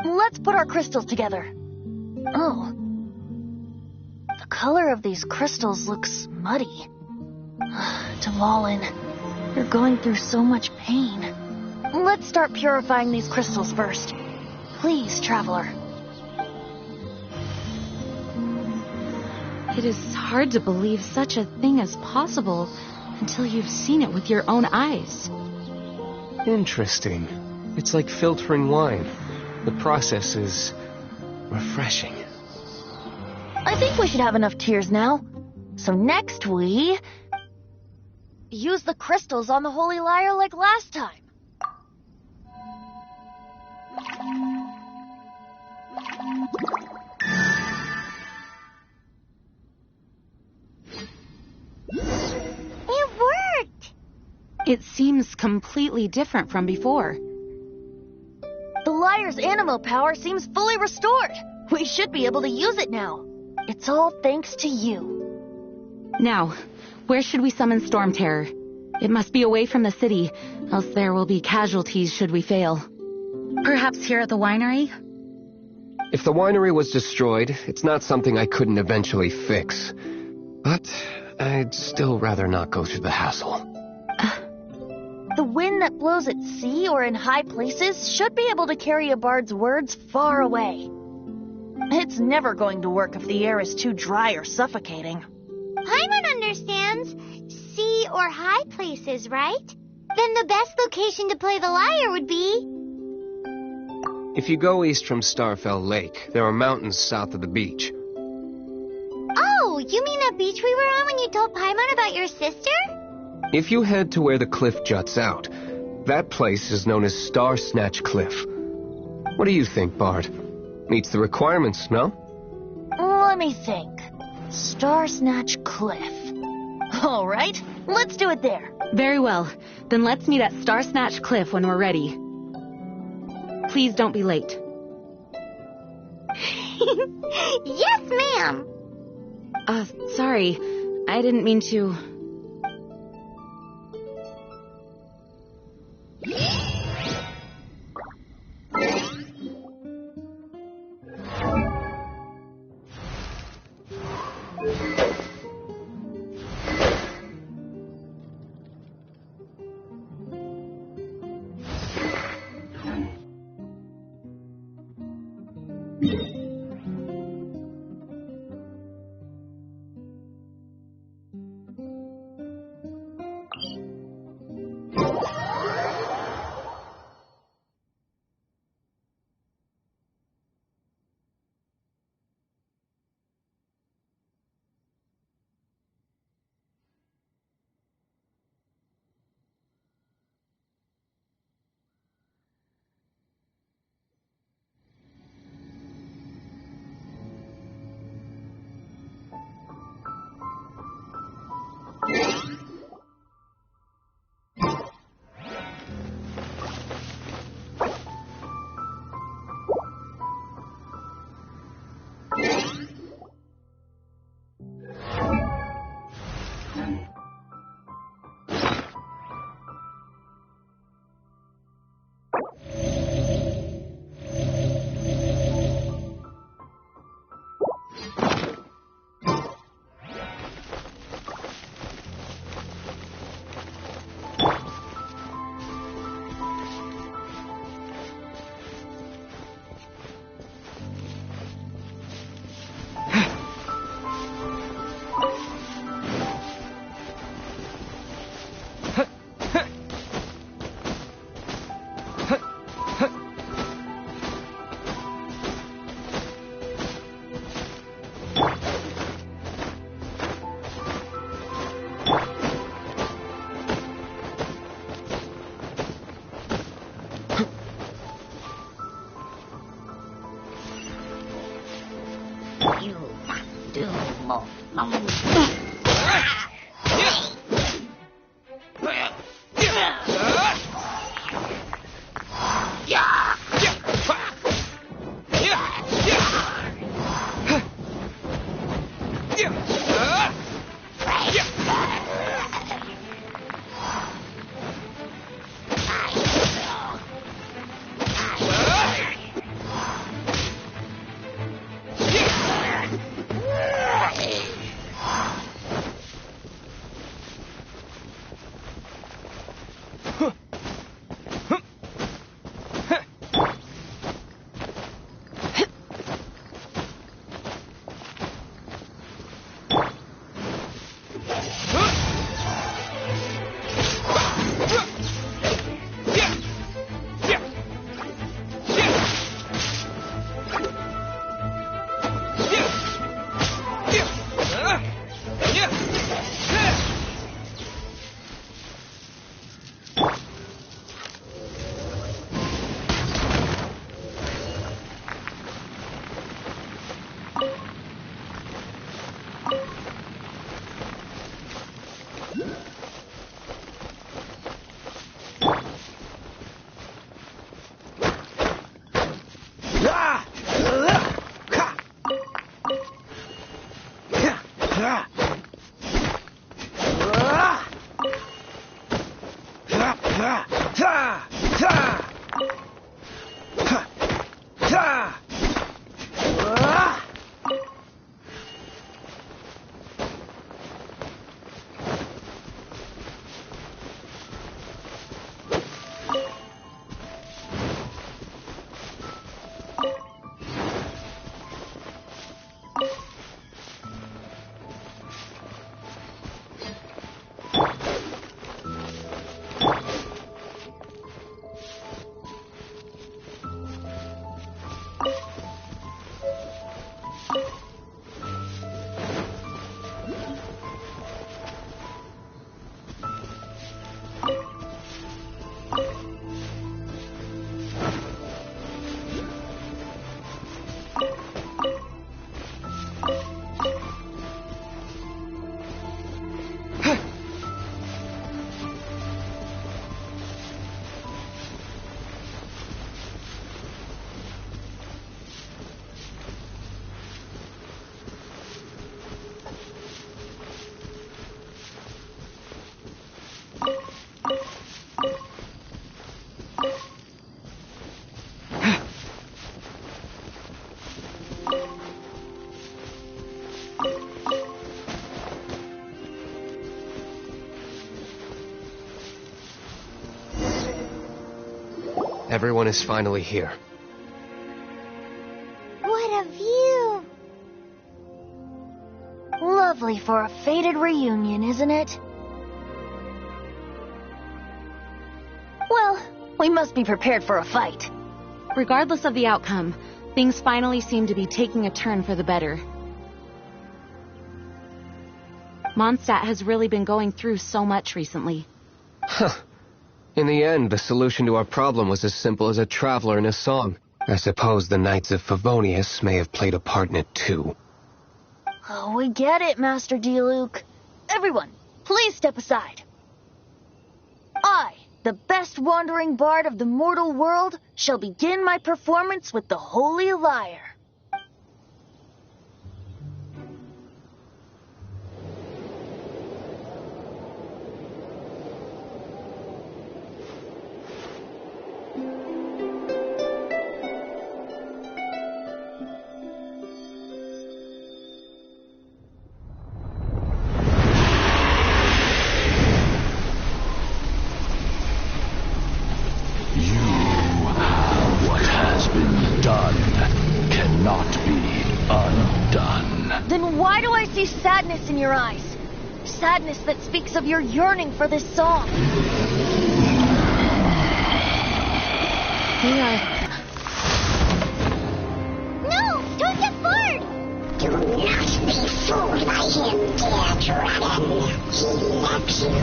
Let's put our crystals together. Oh. The color of these crystals looks muddy. Dvalin, you're going through so much pain. Let's start purifying these crystals first. Please, Traveler. It is hard to believe such a thing is possible until you've seen it with your own eyes. Interesting. It's like filtering wine. The process is refreshing. I think we should have enough tears now. So next we use the crystals on the Holy Lyre like last time. It worked! It seems completely different from before. The Lyre's animo power seems fully restored. We should be able to use it now. It's all thanks to you. Now, where should we summon Storm Terror? It must be away from the city, else there will be casualties should we fail. Perhaps here at the winery? If the winery was destroyed, it's not something I couldn't eventually fix. But I'd still rather not go through the hassle. The wind that blows at sea or in high places should be able to carry a bard's words far away. It's never going to work if the air is too dry or suffocating. Paimon understands sea or high places, right? Then the best location to play the lyre would be... If you go east from Starfell Lake, there are mountains south of the beach. Oh, you mean that beach we were on when you told Paimon about your sister? If you head to where the cliff juts out, that place is known as Star Snatch Cliff. What do you think, Bard? Meets the requirements, no? Let me think. Star Snatch Cliff. All right, let's do it there. Very well. Then let's meet at Star Snatch Cliff when we're ready. Please don't be late. Yes, ma'am. Sorry. I didn't mean to... Everyone is finally here. What a view! Lovely for a fated reunion, isn't it? Well, we must be prepared for a fight. Regardless of the outcome, things finally seem to be taking a turn for the better. Mondstadt has really been going through so much recently. Huh. In the end, the solution to our problem was as simple as a traveler in a song. I suppose the Knights of Favonius may have played a part in it too. Oh, we get it, Master Diluc. Everyone, please step aside. I, the best wandering bard of the mortal world, shall begin my performance with the Holy Lyre. Then why do I see sadness in your eyes? Sadness that speaks of your yearning for this song. No! Don't get bored! Do not be fooled by him, dear dragon. He left you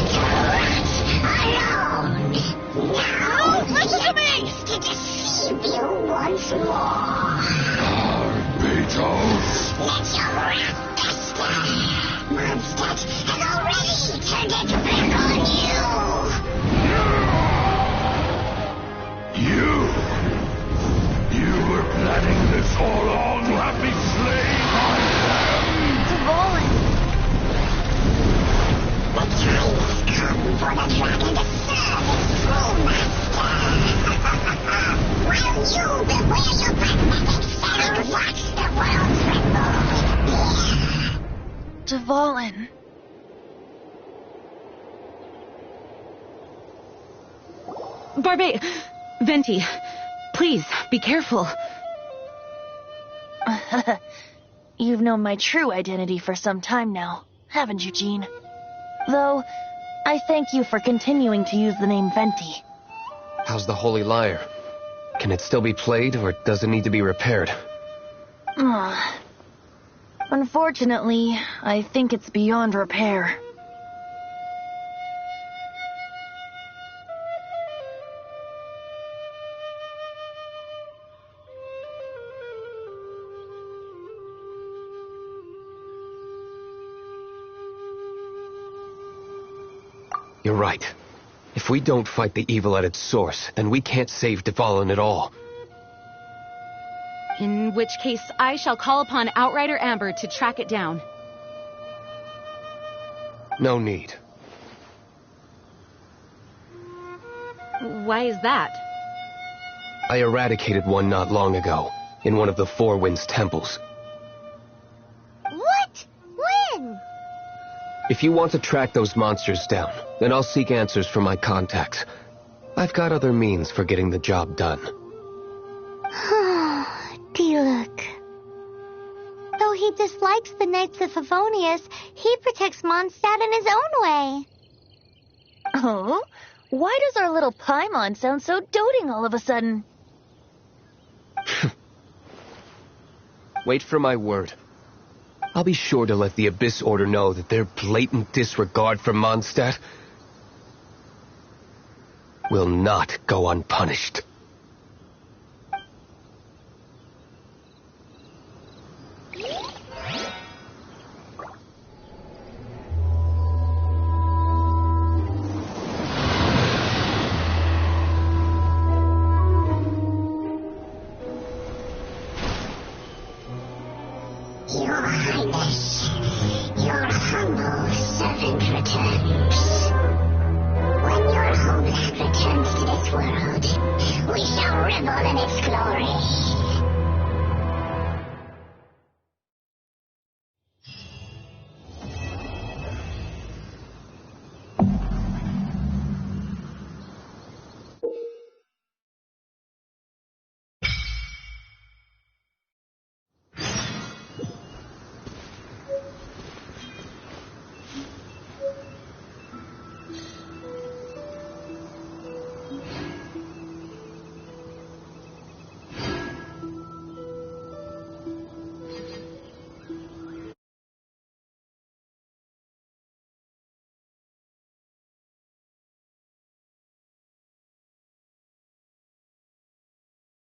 to rot alone. Now, listen to me! To deceive you once more. Beetles! Let your wrath fester. Mondstadt has already turned its back on you. You were planning this all along to have me slain by them. Dvolen. The time has come for the dragon to serve its true master. While you beware your magnetic fellows, watch the world tremble. Dvolen. Barbe... Venti, please, be careful. You've known my true identity for some time now, haven't you, Jean? Though, I thank you for continuing to use the name Venti. How's the Holy Lyre? Can it still be played, or does it need to be repaired? Unfortunately, I think it's beyond repair. You're right. If we don't fight the evil at its source, then we can't save Dvolen at all. In which case, I shall call upon Outrider Amber to track it down. No need. Why is that? I eradicated one not long ago, in one of the Four Winds temples. What? When? If you want to track those monsters down, then I'll seek answers from my contacts. I've got other means for getting the job done. Diluc. Though he dislikes the Knights of Favonius, he protects Mondstadt in his own way. Oh? Why does our little Paimon sound so doting all of a sudden? Wait for my word. I'll be sure to let the Abyss Order know that their blatant disregard for Mondstadt will not go unpunished. Your Highness, your humble servant returns. When your homeland returns to this world, we shall revel in its glory.